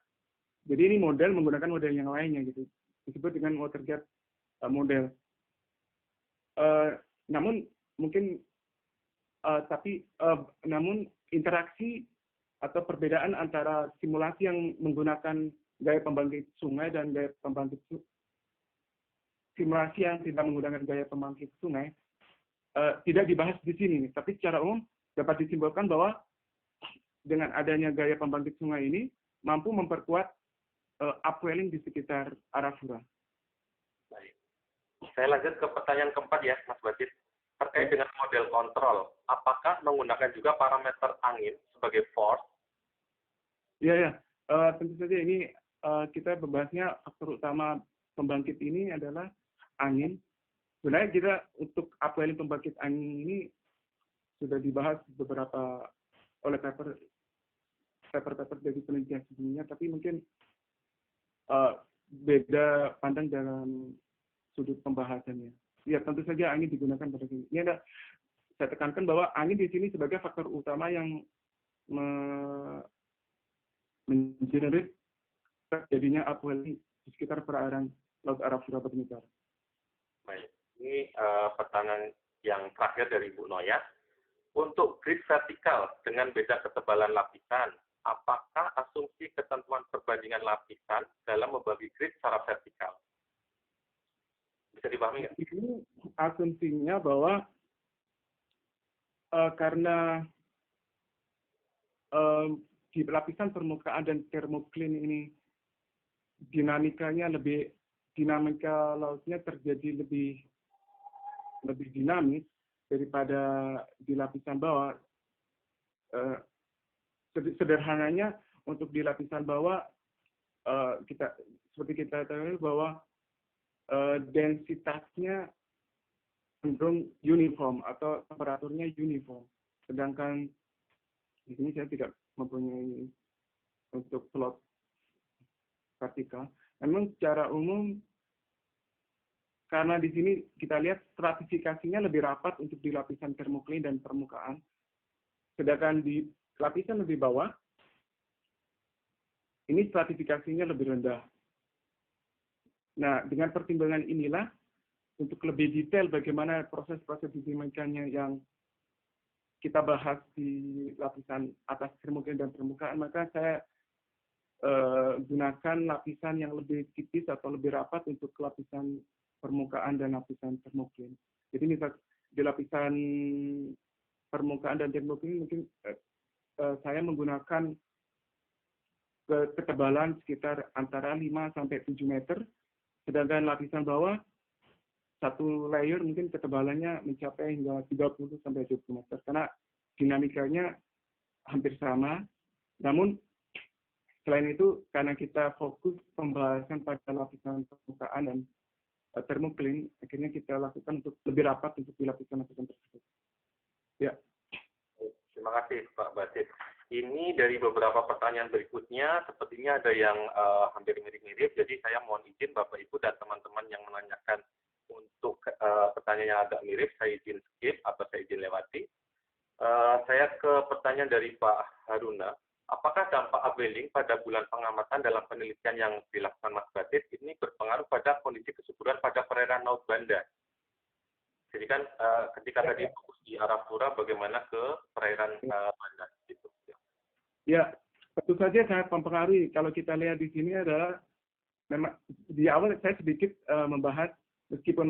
jadi ini model menggunakan model yang lainnya gitu, disebut dengan watergate model. Namun mungkin namun interaksi atau perbedaan antara simulasi yang menggunakan gaya pembangkit sungai dan gaya pembangkit simulasi yang tidak menggunakan gaya pembangkit sungai tidak dibahas di sini. Tapi secara umum dapat disimpulkan bahwa dengan adanya gaya pembangkit sungai ini mampu memperkuat upwelling di sekitar Arafura. Baik. Saya lanjut ke pertanyaan keempat ya, Mas Basit. Terkait dengan model kontrol, apakah menggunakan juga parameter angin sebagai force? Ya. Tentu saja ini kita membahasnya faktor utama pembangkit ini adalah angin. Sebenarnya kita untuk upwelling pembangkit angin ini sudah dibahas beberapa oleh paper dari penelitian sebelumnya, tapi mungkin beda pandang dalam sudut pembahasannya. Ya tentu saja angin digunakan pada sini. Ini ada saya tekankan bahwa angin di sini sebagai faktor utama yang mengenerate terjadinya upwelling di sekitar perairan Laut Arafura bagian utara. Baik, ini pertanyaan yang terakhir dari Bu Noya. Untuk grid vertikal dengan beda ketebalan lapisan, apakah asumsi ketentuan perbandingan lapisan dalam membagi grid secara vertikal? Bisa dipahami nggak? Ini asumsinya bahwa karena di lapisan permukaan dan termoklin ini dinamika lautnya terjadi lebih dinamis daripada di lapisan bawah. Sederhananya untuk di lapisan bawah seperti kita tahu bahwa densitasnya cenderung uniform atau temperaturnya uniform. Sedangkan di sini saya tidak mempunyai untuk plot vertikal. Memang secara umum karena di sini kita lihat stratifikasinya lebih rapat untuk di lapisan termoklin dan permukaan. Sedangkan di lapisan lebih bawah, ini stratifikasinya lebih rendah. Nah, dengan pertimbangan inilah, untuk lebih detail bagaimana proses-proses dinamikanya yang kita bahas di lapisan atas termoklin dan permukaan, maka saya gunakan lapisan yang lebih tipis atau lebih rapat untuk lapisan permukaan dan lapisan termoklin. Jadi misal di lapisan permukaan dan termoklin mungkin saya menggunakan ketebalan sekitar antara 5 sampai 7 meter, sedangkan lapisan bawah satu layer mungkin ketebalannya mencapai hingga 30 sampai 20 meter karena dinamikanya hampir sama. Namun selain itu karena kita fokus pembahasan pada lapisan permukaan dan termoklin, akhirnya kita lakukan untuk lebih rapat untuk di lapisan-lapisan tersebut. Ya. Terima kasih Pak Basit. Ini dari beberapa pertanyaan berikutnya, sepertinya ada yang hampir mirip-mirip, jadi saya mohon izin Bapak Ibu dan teman-teman yang menanyakan untuk pertanyaan yang agak mirip, saya izin skip atau saya izin lewati. Saya ke pertanyaan dari Pak Haruna. Apakah dampak upwelling pada bulan pengamatan dalam penelitian yang dilakukan Mas Basit ini berpengaruh pada kondisi kesuburan pada perairan Laut Banda? Jadi kan ketika tadi fokus di Arafura, bagaimana ke perairan Banda gitu. Ya, tentu saja sangat mempengaruhi. Kalau kita lihat di sini adalah memang di awal saya sedikit membahas meskipun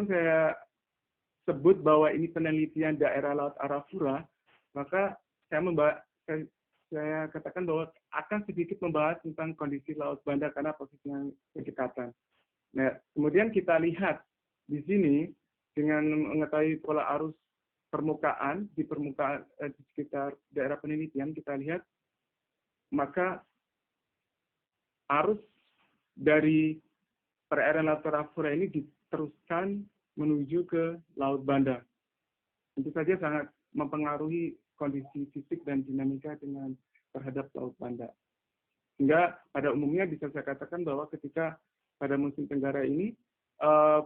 saya sebut bahwa ini penelitian daerah Laut Arafura, maka saya katakan bahwa akan sedikit membahas tentang kondisi Laut Banda karena posisinya berdekatan. Nah, kemudian kita lihat di sini dengan mengetahui pola arus permukaan di sekitar daerah penelitian, kita lihat maka arus dari perairan Laut Arafura ini diteruskan menuju ke Laut Banda. Tentu saja sangat mempengaruhi kondisi fisik dan dinamika terhadap Laut Banda. Sehingga pada umumnya bisa saya katakan bahwa ketika pada musim tenggara ini,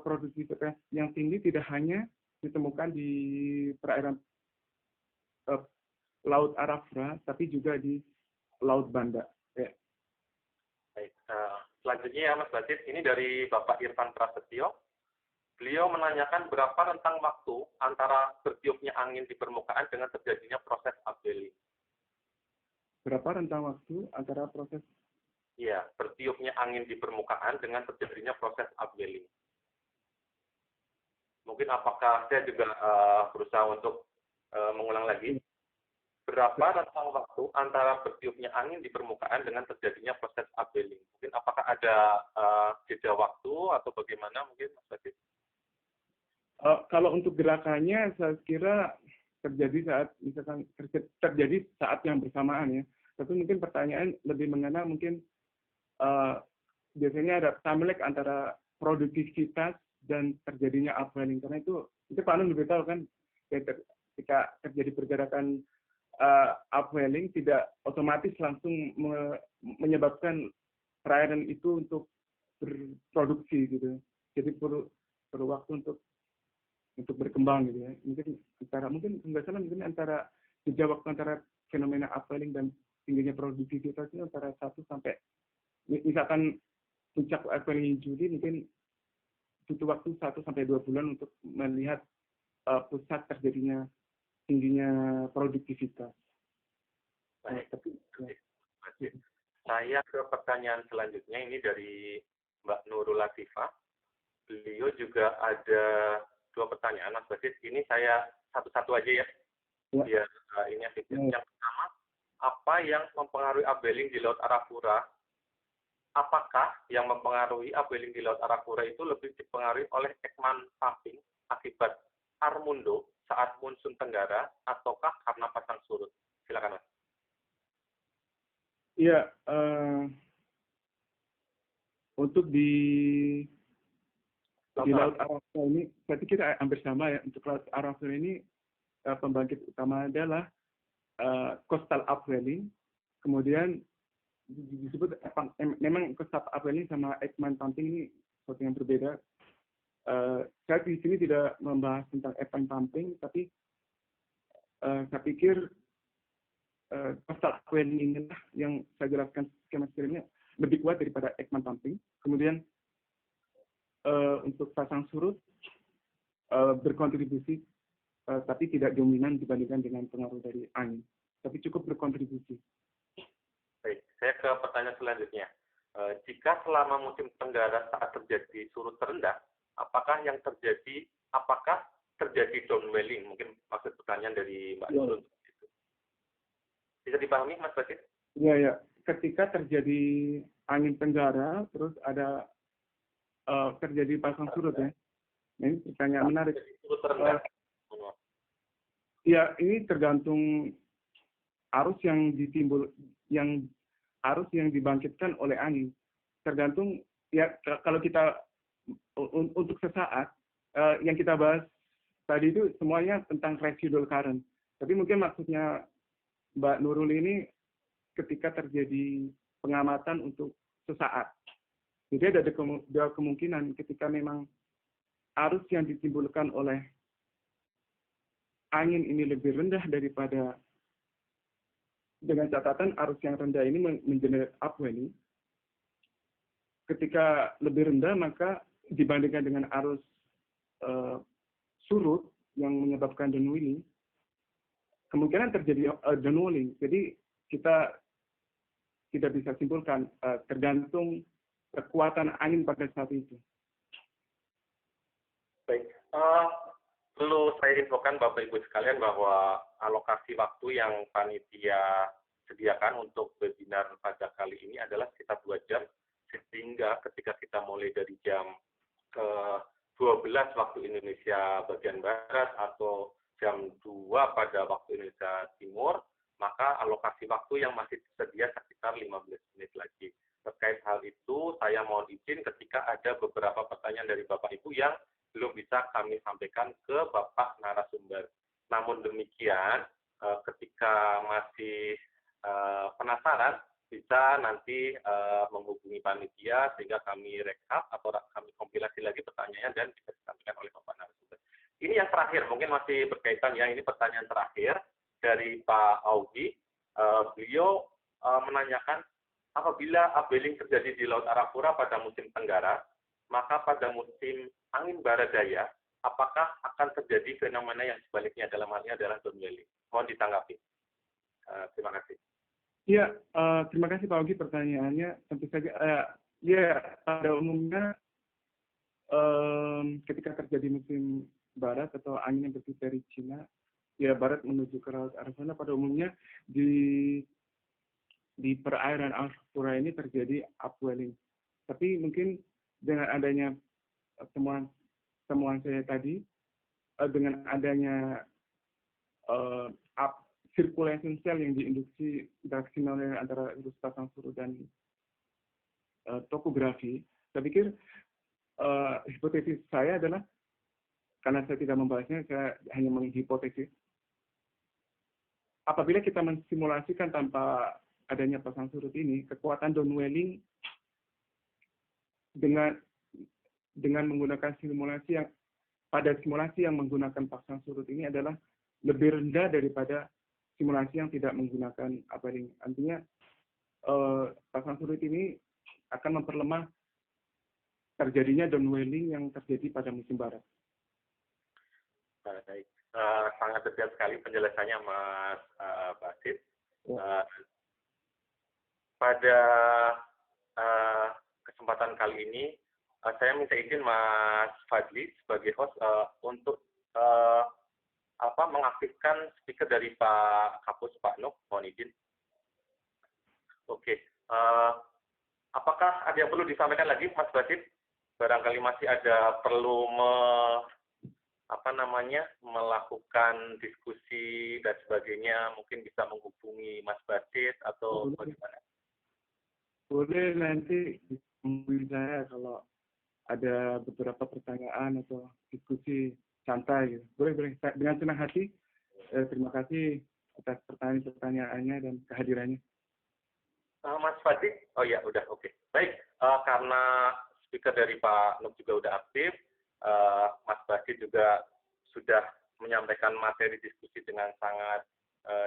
produktivitas yang tinggi tidak hanya ditemukan di perairan Laut Arafura, tapi juga di Laut Banda. Ya. Baik, selanjutnya ya Mas Basit, ini dari Bapak Irfan Prasetyo. Beliau menanyakan berapa rentang waktu antara bertiupnya angin di permukaan dengan terjadinya proses upwelling. Berapa rentang waktu antara proses? Iya, bertiupnya angin di permukaan dengan terjadinya proses upwelling. Mungkin apakah saya juga berusaha untuk mengulang lagi. Berapa rentang waktu antara bertiupnya angin di permukaan dengan terjadinya proses upwelling? Mungkin apakah ada jeda waktu atau bagaimana mungkin Mas Basit? Kalau untuk gerakannya, saya kira terjadi saat yang bersamaan ya. Tapi mungkin pertanyaan lebih mengenai mungkin biasanya ada time lag antara produktivitas dan terjadinya upwelling. Karena itu Pak Anun lebih tahu kan, ketika terjadi pergerakan upwelling tidak otomatis langsung menyebabkan perairan itu untuk berproduksi gitu. Jadi perlu waktu untuk berkembang gitu ya. Mungkin nggak salah mungkin antara jeda waktu antara fenomena upwelling dan tingginya produktivitas itu antara 1 sampai misalkan puncak upwelling Juli mungkin butuh waktu 1 sampai 2 bulan untuk melihat pusat terjadinya tingginya produktivitas. Baik. Tapi ya. Saya ke pertanyaan selanjutnya ini dari Mbak Nurul Latifah. Beliau juga ada 2 pertanyaan, Mas Basit. Ini saya satu-satu aja ya. Biar ini efektif. Yang pertama, apa yang mempengaruhi upwelling di Laut Arafura? Apakah yang mempengaruhi upwelling di Laut Arafura itu lebih dipengaruhi oleh Ekman pumping akibat Armundo saat monsun tenggara, ataukah karena pasang surut? Silakan, Mas. Iya, untuk di Laut Arafura ini, saya pikir hampir sama ya. Untuk Laut Arafura ini, pembangkit utama adalah coastal upwelling, kemudian disebut memang coastal upwelling sama Ekman pumping ini sesuatu yang berbeda. Saya di sini tidak membahas tentang Ekman pumping, tapi saya pikir coastal upwelling inilah yang saya jelaskan skema-skemanya lebih kuat daripada Ekman pumping. Kemudian untuk pasang surut berkontribusi, tapi tidak dominan dibandingkan dengan pengaruh dari angin, tapi cukup berkontribusi. Baik, saya ke pertanyaan selanjutnya. Jika selama musim tenggara saat terjadi surut terendah, apakah terjadi downwelling? Mungkin maksud pertanyaan dari Mbak Nurul. Bisa dipahami, Mas Basit? Iya, ya. Ketika terjadi angin tenggara, terus ada terjadi pasang surut ya. Ini pertanyaan menarik. Surut terendah. Ya, ini tergantung arus yang dibangkitkan oleh angin. Tergantung ya, kalau kita untuk sesaat yang kita bahas tadi itu semuanya tentang residual current. Tapi mungkin maksudnya Mbak Nurul ini ketika terjadi pengamatan untuk sesaat. Jadi ada kemungkinan ketika memang arus yang ditimbulkan oleh angin ini lebih rendah daripada, dengan catatan arus yang rendah ini mengenerate upwelling. Ketika lebih rendah, maka dibandingkan dengan arus surut yang menyebabkan downwelling, kemungkinan terjadi downwelling. Jadi kita tidak bisa simpulkan, tergantung kekuatan angin pada saat itu. Baik, perlu saya infokan Bapak Ibu sekalian bahwa alokasi waktu yang panitia sediakan untuk webinar pada kali ini adalah sekitar 2 jam, sehingga ketika kita mulai dari jam 12 waktu Indonesia bagian Barat atau jam 2 pada waktu Indonesia Timur, maka alokasi waktu yang masih tersedia sekitar 15 menit lagi. Terkait hal itu, saya mohon izin ketika ada beberapa pertanyaan dari Bapak Ibu yang belum bisa kami sampaikan ke Bapak narasumber. Namun demikian, ketika masih penasaran, bisa nanti menghubungi panitia sehingga kami rekap atau kami kompilasi lagi pertanyaannya dan bisa disampaikan oleh Bapak narasumber. Ini yang terakhir, mungkin masih berkaitan ya, ini pertanyaan terakhir dari Pak Augie. Beliau menanyakan, apabila upwelling terjadi di Laut Arafura pada musim tenggara, maka pada musim angin barat daya, apakah akan terjadi fenomena yang sebaliknya, dalam hal ini adalah downwelling? Mohon ditanggapi. Terima kasih. Ya, terima kasih Pak Ogi pertanyaannya. Tentu saja, ya pada umumnya ketika terjadi musim barat atau angin yang bertiup dari Cina, ya barat menuju ke Laut Arafura, pada umumnya di perairan Arafura ini terjadi upwelling. Tapi mungkin dengan adanya temuan saya tadi, dengan adanya circulation cell yang diinduksi interaksi antara virus pasang surut dan topografi, saya pikir hipotesis saya adalah, karena saya tidak membahasnya, saya hanya menghipotesis, apabila kita mensimulasikan tanpa adanya pasang surut ini, kekuatan downwelling dengan menggunakan simulasi yang menggunakan pasang surut ini adalah lebih rendah daripada simulasi yang tidak menggunakan upwelling. Artinya pasang surut ini akan memperlemah terjadinya downwelling yang terjadi pada musim barat. Baik, sangat detail sekali penjelasannya Mas Basit. Pada kesempatan kali ini, saya minta izin Mas Fadli sebagai host untuk mengaktifkan speaker dari Pak Kapus Pak Nuk, mohon izin. Oke, apakah ada yang perlu disampaikan lagi Mas Basit? Barangkali masih ada perlu melakukan diskusi dan sebagainya, mungkin bisa menghubungi Mas Basit atau bagaimana? Boleh nanti hubungi saya kalau ada beberapa pertanyaan atau diskusi santai. Boleh. Dengan senang hati. Terima kasih atas pertanyaannya dan kehadirannya. Mas Fadli? Oh ya, udah, oke. Baik, karena speaker dari Pak Nuk juga udah aktif, Mas Basit juga sudah menyampaikan materi diskusi dengan sangat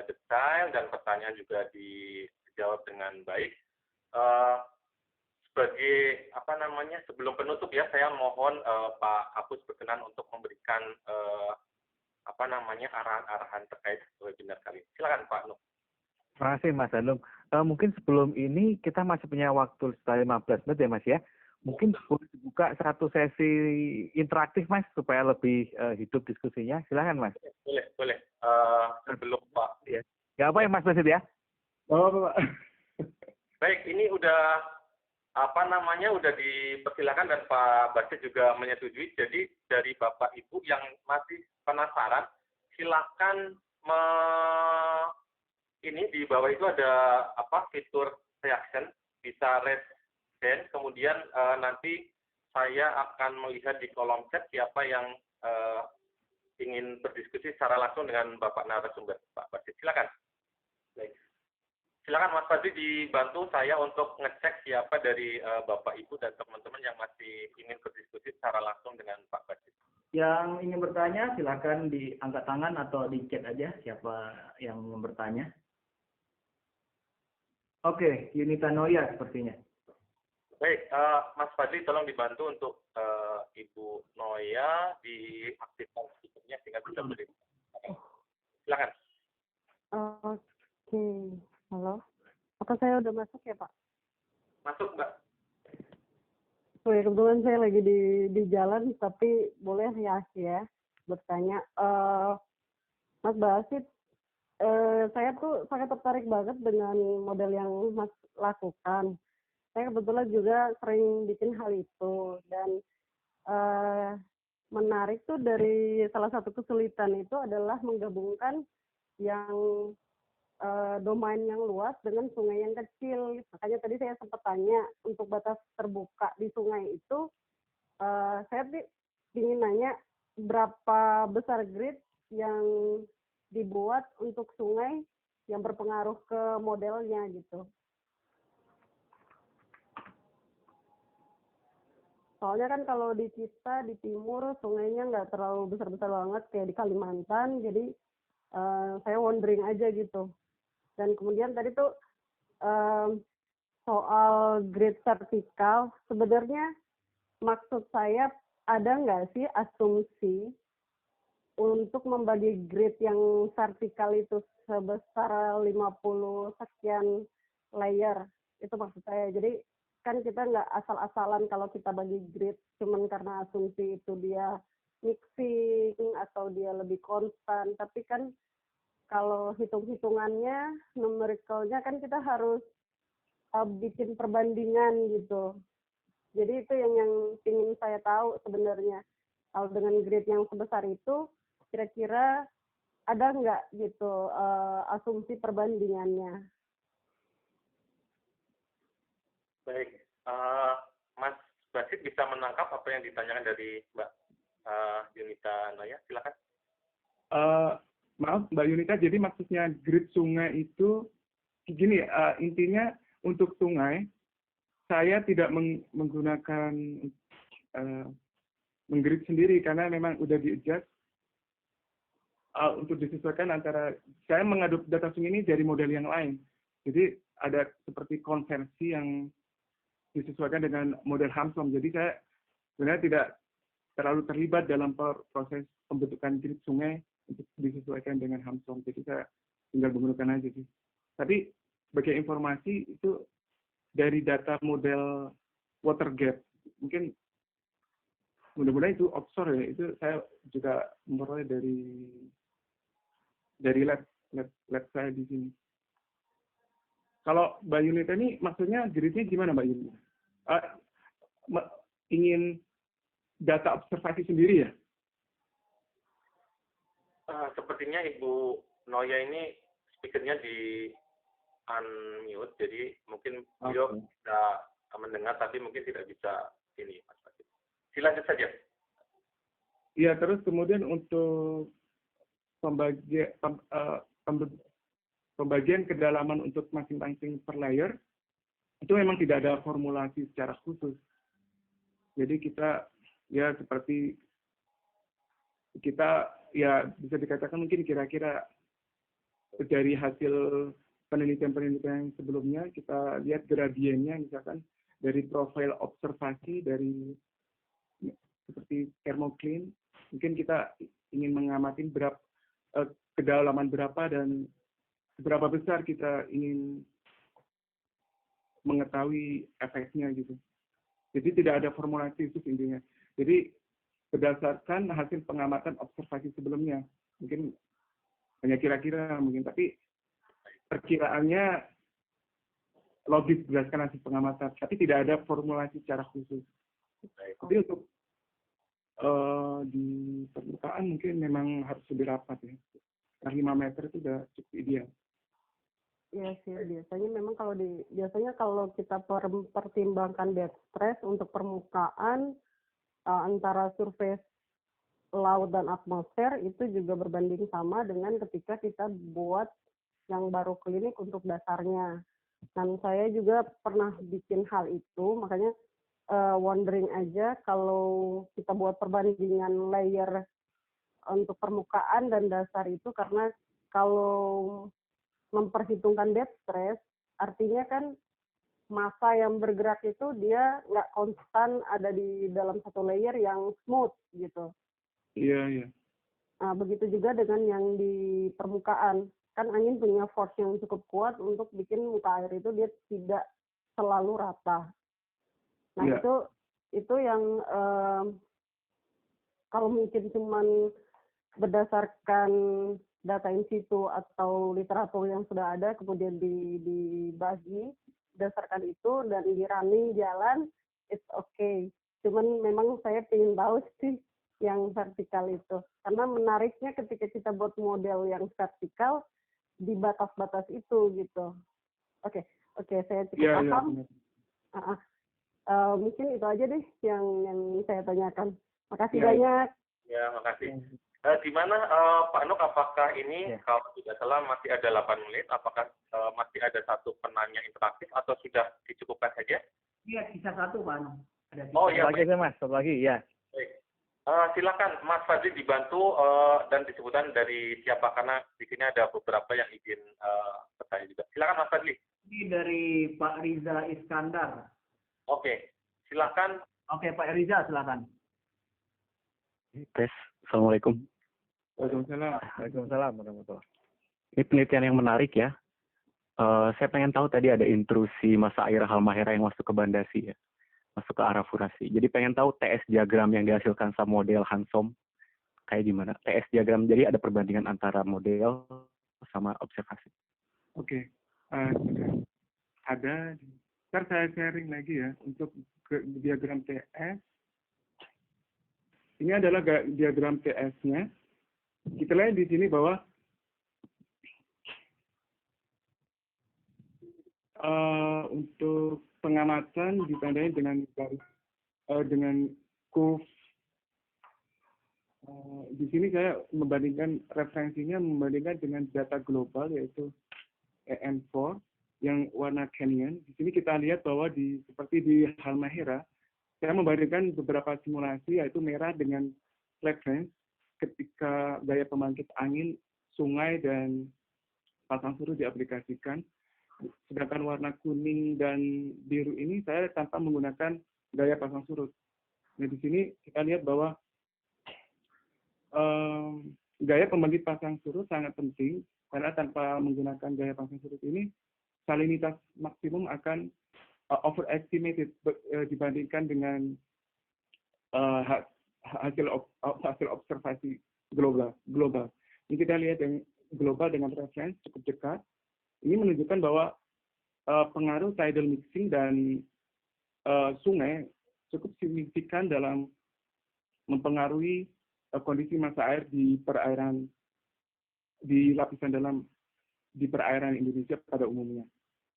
detail dan pertanyaan juga dijawab dengan baik. Sebagai sebelum penutup ya, saya mohon Pak Kapus berkenan untuk memberikan arahan-arahan terkait webinar kali ini. Silakan Pak Nuk. Terima kasih Mas Hanum. Mungkin sebelum ini kita masih punya waktu sekitar 15 menit ya Mas ya. Mungkin boleh dibuka satu sesi interaktif Mas supaya lebih hidup diskusinya. Silakan Mas. Boleh. Sebelum Pak. Ya. Gak apa ya Mas Basit ya? Oh, Pak. Baik, ini udah dipersilakan dan Pak Basit juga menyetujui. Jadi dari Bapak Ibu yang masih penasaran, silakan ini di bawah itu ada fitur reaction, bisa raise hand, kemudian nanti saya akan melihat di kolom chat siapa yang ingin berdiskusi secara langsung dengan Bapak narasumber. Pak Basit, silakan. Baik. Silakan Mas Fadli dibantu saya untuk ngecek siapa dari Bapak Ibu dan teman-teman yang masih ingin berdiskusi secara langsung dengan Pak Basit. Yang ingin bertanya silakan diangkat tangan atau di chat aja siapa yang ingin bertanya. Oke, Yunita Noya sepertinya. Baik, Mas Fadli tolong dibantu untuk Ibu Noya diaktifkan speakernya sehingga bisa berdiskusi. Silakan. Oke. Halo, apa saya udah masuk ya Pak? Masuk Mbak. Oh ya, kebetulan saya lagi di jalan, tapi boleh ya bertanya. Mas Basit, saya tuh sangat tertarik banget dengan model yang Mas lakukan. Saya kebetulan juga sering bikin hal itu, dan menarik tuh dari salah satu kesulitan itu adalah menggabungkan yang domain yang luas dengan sungai yang kecil. Makanya tadi saya sempat tanya untuk batas terbuka di sungai itu, saya ingin nanya berapa besar grid yang dibuat untuk sungai yang berpengaruh ke modelnya gitu. Soalnya kan kalau di kita di timur sungainya nggak terlalu besar-besar banget kayak di Kalimantan, jadi saya wondering aja gitu. Dan kemudian tadi tuh soal grid vertikal, sebenarnya maksud saya ada nggak sih asumsi untuk membagi grid yang vertikal itu sebesar 50 sekian layer? Itu maksud saya. Jadi kan kita nggak asal-asalan kalau kita bagi grid cuman karena asumsi itu dia mixing atau dia lebih konstan, tapi kan kalau hitung-hitungannya, numericalnya kan kita harus bikin perbandingan gitu. Jadi itu yang ingin saya tahu sebenarnya. Kalau dengan grade yang sebesar itu, kira-kira ada nggak gitu asumsi perbandingannya? Baik, Mas Basit bisa menangkap apa yang ditanyakan dari Mbak Yunita Noya? Silakan. Maaf Mbak Yunita, jadi maksudnya grid sungai itu gini, intinya untuk sungai saya tidak menggunakan menggrid sendiri karena memang udah di-adjust untuk disesuaikan antara saya mengadop data swing ini dari model yang lain. Jadi ada seperti konversi yang disesuaikan dengan model Hamsom. Jadi saya sebenarnya tidak terlalu terlibat dalam proses pembentukan grid sungai untuk disesuaikan dengan Hamsom. Jadi saya tinggal menggunakan aja sih. Tapi sebagai informasi itu dari data model water gap. Mungkin mudah-mudahan itu offshore ya. Itu saya juga memperoleh dari lab saya di sini. Kalau Mbak Yunita ini maksudnya gridnya gimana Mbak Yunita? Ingin data observasi sendiri ya? Sepertinya Ibu Noya ini speakernya di unmute, jadi mungkin beliau bisa mendengar tapi mungkin tidak bisa ini Mas Fadil. Silakan saja. Iya, terus kemudian untuk pembagian kedalaman untuk masing-masing per layer itu memang tidak ada formulasi secara khusus. Jadi kita ya seperti kita ya bisa dikatakan mungkin kira-kira dari hasil penelitian-penelitian sebelumnya kita lihat gradiennya misalkan dari profil observasi dari seperti thermocline mungkin kita ingin mengamati kedalaman berapa dan seberapa besar kita ingin mengetahui efeknya gitu. Jadi tidak ada formulasi khusus intinya. Jadi berdasarkan hasil pengamatan observasi sebelumnya, mungkin hanya kira-kira mungkin, tapi perkiraannya logis berdasarkan hasil pengamatan, tapi tidak ada formulasi secara khusus. Tapi untuk di permukaan mungkin memang harus lebih rapat ya. 5 meter itu sudah cukup ideal. Iya sih, biasanya kalau kita pertimbangkan depth stress untuk permukaan antara surface laut dan atmosfer itu juga berbanding sama dengan ketika kita buat yang baru klinik untuk dasarnya. Dan saya juga pernah bikin hal itu, makanya wondering aja kalau kita buat perbandingan layer untuk permukaan dan dasar itu, karena kalau memperhitungkan depth stress, artinya kan massa yang bergerak itu dia nggak konstan ada di dalam satu layer yang smooth gitu. Iya, iya. Nah, begitu juga dengan yang di permukaan. Kan angin punya force yang cukup kuat untuk bikin muka air itu dia tidak selalu rata. Nah, iya. itu yang kalau mungkin cuman berdasarkan data in situ atau literatur yang sudah ada kemudian dibagi berdasarkan itu dan di running jalan, it's okay. Cuman memang saya ingin tahu sih yang vertikal itu, karena menariknya ketika kita buat model yang vertikal di batas-batas itu gitu. Oke, saya cukup paham. Mungkin itu aja deh yang saya tanyakan. Makasih banyak. Ya, makasih. Di mana Pak Nuk, apakah ini kalau tidak salah masih ada 8 menit, apakah masih ada satu penanya interaktif atau sudah dicukupkan saja? Iya, sisa satu Pak Nuk. Oh iya, lagi Mas, satu lagi ya. Baik. Silakan Mas Fadli dibantu dan disebutkan dari siapa, karena di sini ada beberapa yang izin bertanya juga. Silakan Mas Fadli. Ini dari Pak Riza Iskandar. Oke, silakan. Oke, Pak Riza silakan. Tes, Assalamualaikum. Waalaikumsalam warahmatullahi. Ini penelitian yang menarik ya. Saya pengen tahu tadi ada intrusi massa air Halmahera yang masuk ke Bandasi ya, masuk ke arah Furasi. Jadi pengen tahu TS diagram yang dihasilkan sama model Hansom kayak gimana. TS diagram, jadi ada perbandingan antara model sama observasi. Oke, ada. Ntar saya sharing lagi ya untuk diagram TS. Ini adalah diagram TS-nya. Kita lihat di sini bahwa untuk pengamatan ditandai dengan dengan curve. Di sini saya membandingkan referensinya dengan data global yaitu EN4 yang warna canyon. Di sini kita lihat bahwa seperti di Halmahera, saya membandingkan beberapa simulasi, yaitu merah dengan reference ketika gaya pembangkit angin, sungai, dan pasang surut diaplikasikan. Sedangkan warna kuning dan biru ini saya tanpa menggunakan gaya pasang surut. Nah, di sini kita lihat bahwa gaya pembangkit pasang surut sangat penting, karena tanpa menggunakan gaya pasang surut ini, salinitas maksimum akan overestimated dibandingkan dengan hasil observasi global. Ini kita lihat yang global dengan reference cukup dekat. Ini menunjukkan bahwa pengaruh tidal mixing dan sungai cukup signifikan dalam mempengaruhi kondisi massa air di perairan, di lapisan dalam di perairan Indonesia pada umumnya.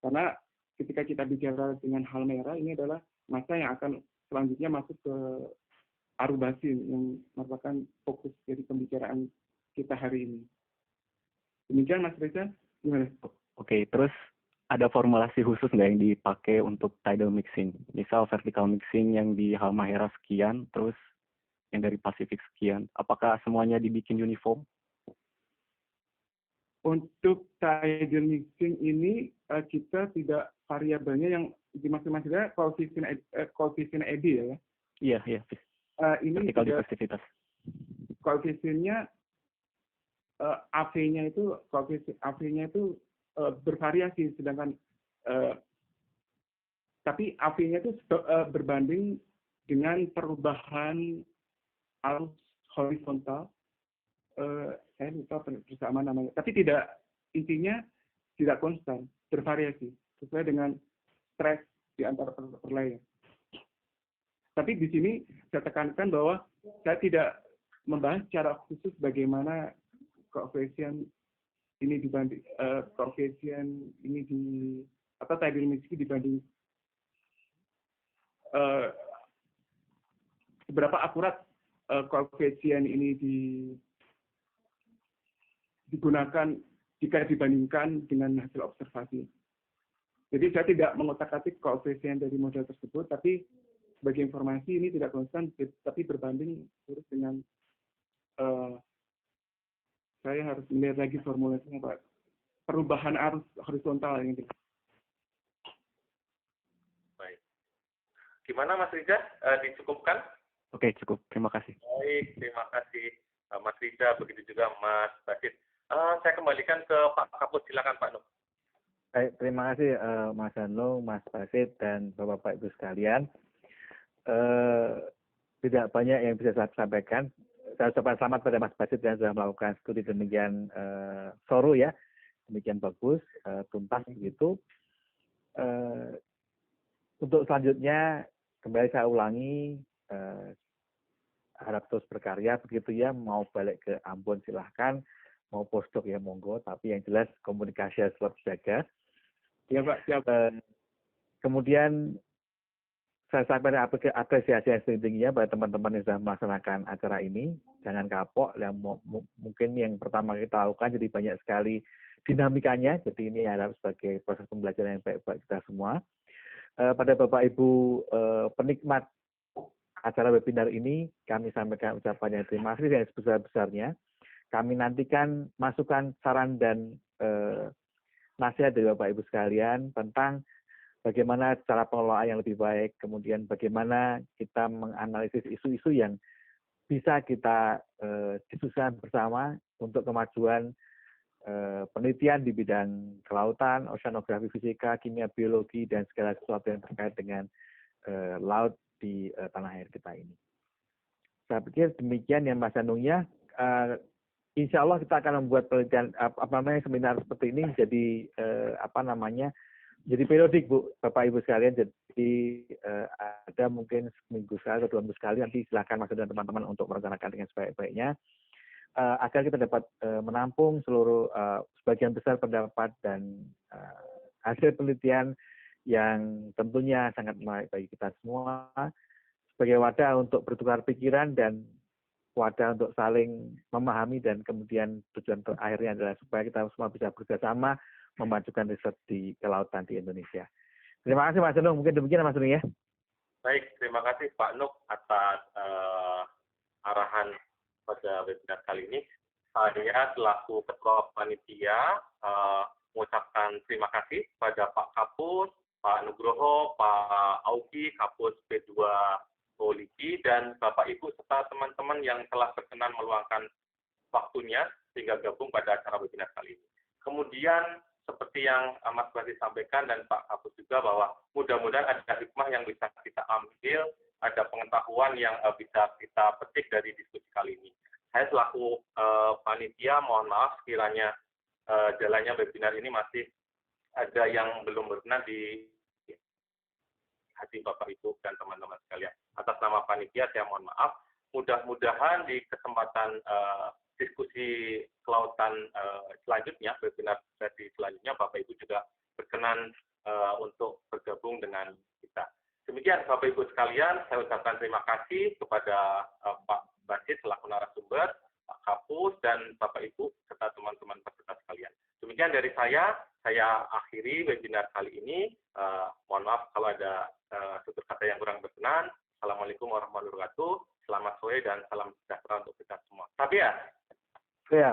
Karena ketika kita bicara dengan Halmahera, ini adalah massa yang akan selanjutnya masuk ke Arubasin, yang merupakan fokus dari pembicaraan kita hari ini. Demikian Mas Reza, gimana? Oke, terus ada formulasi khusus nggak yang dipakai untuk tidal mixing? Misal vertical mixing yang di Halmahera sekian, terus yang dari Pasifik sekian. Apakah semuanya dibikin uniform? Untuk tidal mixing ini kita tidak variabelnya yang di masing-masing koefisien eddy ya. Iya. Ini vertical diversitas. Koefisiennya AV-nya itu bervariasi, sedangkan tapi AV-nya itu berbanding dengan perubahan arus horizontal. Saya lupa bersama namanya, tapi intinya tidak konstan, bervariasi sesuai dengan stres di antara per layer. Tapi di sini saya tekankan bahwa saya tidak membahas secara khusus bagaimana koefisien ini dibanding koefisien ini atau tidal mixing dibanding seberapa akurat koefisien ini digunakan jika dibandingkan dengan hasil observasi. Jadi saya tidak mengotak-atik koefisien dari model tersebut, tapi sebagai informasi ini tidak konstan, tapi berbanding terus dengan saya harus melihat lagi formulasinya Pak. Perubahan arus horizontal yang ini. Baik. Gimana Mas Riza? Dicukupkan? Oke, cukup. Terima kasih. Baik, terima kasih Mas Riza, begitu juga Mas Basit. Saya kembalikan ke Pak Kapus, silakan Pak Nuh. Baik, terima kasih Mas Hanung, Mas Basit, dan Bapak Ibu sekalian. Tidak banyak yang bisa saya sampaikan. Saya ucapkan selamat pada Mas Basit yang sudah melakukan studi demikian thorough ya, demikian bagus, tuntas begitu. Untuk selanjutnya kembali saya ulangi, harap terus berkarya begitu ya, mau balik ke Ambon silahkan, mau postdoc ya monggo, tapi yang jelas komunikasi harus tetap dijaga. Ya Pak, siap. Kemudian saya sampaikan apresiasi yang setinggi-tingginya pada teman-teman yang sudah melaksanakan acara ini. Jangan kapok, yang mungkin yang pertama kita lakukan, jadi banyak sekali dinamikanya, jadi ini harap sebagai proses pembelajaran yang baik buat kita semua. Pada Bapak Ibu penikmat acara webinar ini, kami sampaikan ucapan yang terima kasih yang sebesar-besarnya. Kami nantikan masukan, saran, dan nasihat dari Bapak Ibu sekalian tentang bagaimana cara pengelolaan yang lebih baik, kemudian bagaimana kita menganalisis isu-isu yang bisa kita diskusikan bersama untuk kemajuan penelitian di bidang kelautan, oceanografi, fisika, kimia, biologi, dan segala sesuatu yang terkait dengan laut di tanah air kita ini. Saya pikir demikian ya Mas Hanung ya. Insya Allah kita akan membuat penelitian seminar seperti ini jadi jadi periodik Bu, Bapak Ibu sekalian. Jadi ada mungkin seminggu sekali atau 2 minggu sekali, nanti silakan Mas dan teman-teman untuk merencanakan dengan sebaik-baiknya agar kita dapat menampung seluruh sebagian besar pendapat dan hasil penelitian yang tentunya sangat menarik bagi kita semua sebagai wadah untuk bertukar pikiran dan wadah untuk saling memahami, dan kemudian tujuan terakhirnya adalah supaya kita semua bisa bekerjasama memajukan riset di kelautan di Indonesia. Terima kasih Mas Nung. Mungkin demikian Mas Nung ya. Baik, terima kasih Pak Nuk atas arahan pada webinar kali ini. Saya selaku Ketua Panitia mengucapkan terima kasih pada Pak Kapus, Pak Nugroho, Pak Auki, Kapus P2 Polisi, dan Bapak Ibu serta teman-teman yang telah berkenan meluangkan waktunya sehingga gabung pada acara webinar kali ini. Kemudian seperti yang Mas Basi sampaikan dan Pak Kapus juga bahwa mudah-mudahan ada hikmah yang bisa kita ambil, ada pengetahuan yang bisa kita petik dari diskusi kali ini. Saya selaku panitia mohon maaf kiranya jalannya webinar ini masih ada yang belum berkenan di hati Bapak Ibu dan teman-teman sekalian. Atas nama panitia saya mohon maaf. Mudah-mudahan di kesempatan diskusi kelautan selanjutnya, webinar sesi selanjutnya, Bapak Ibu juga berkenan untuk bergabung dengan kita. Demikian Bapak Ibu sekalian, saya ucapkan terima kasih kepada Pak Basit selaku narasumber, Pak Kapus, dan Bapak Ibu serta teman-teman peserta sekalian. Demikian dari saya akhiri webinar kali ini. Mohon maaf kalau ada tutur kata yang kurang berkenan. Assalamualaikum warahmatullahi wabarakatuh. Selamat sore dan salam sejahtera untuk kita semua. Tapi ya. Ya.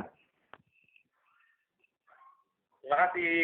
Terima kasih.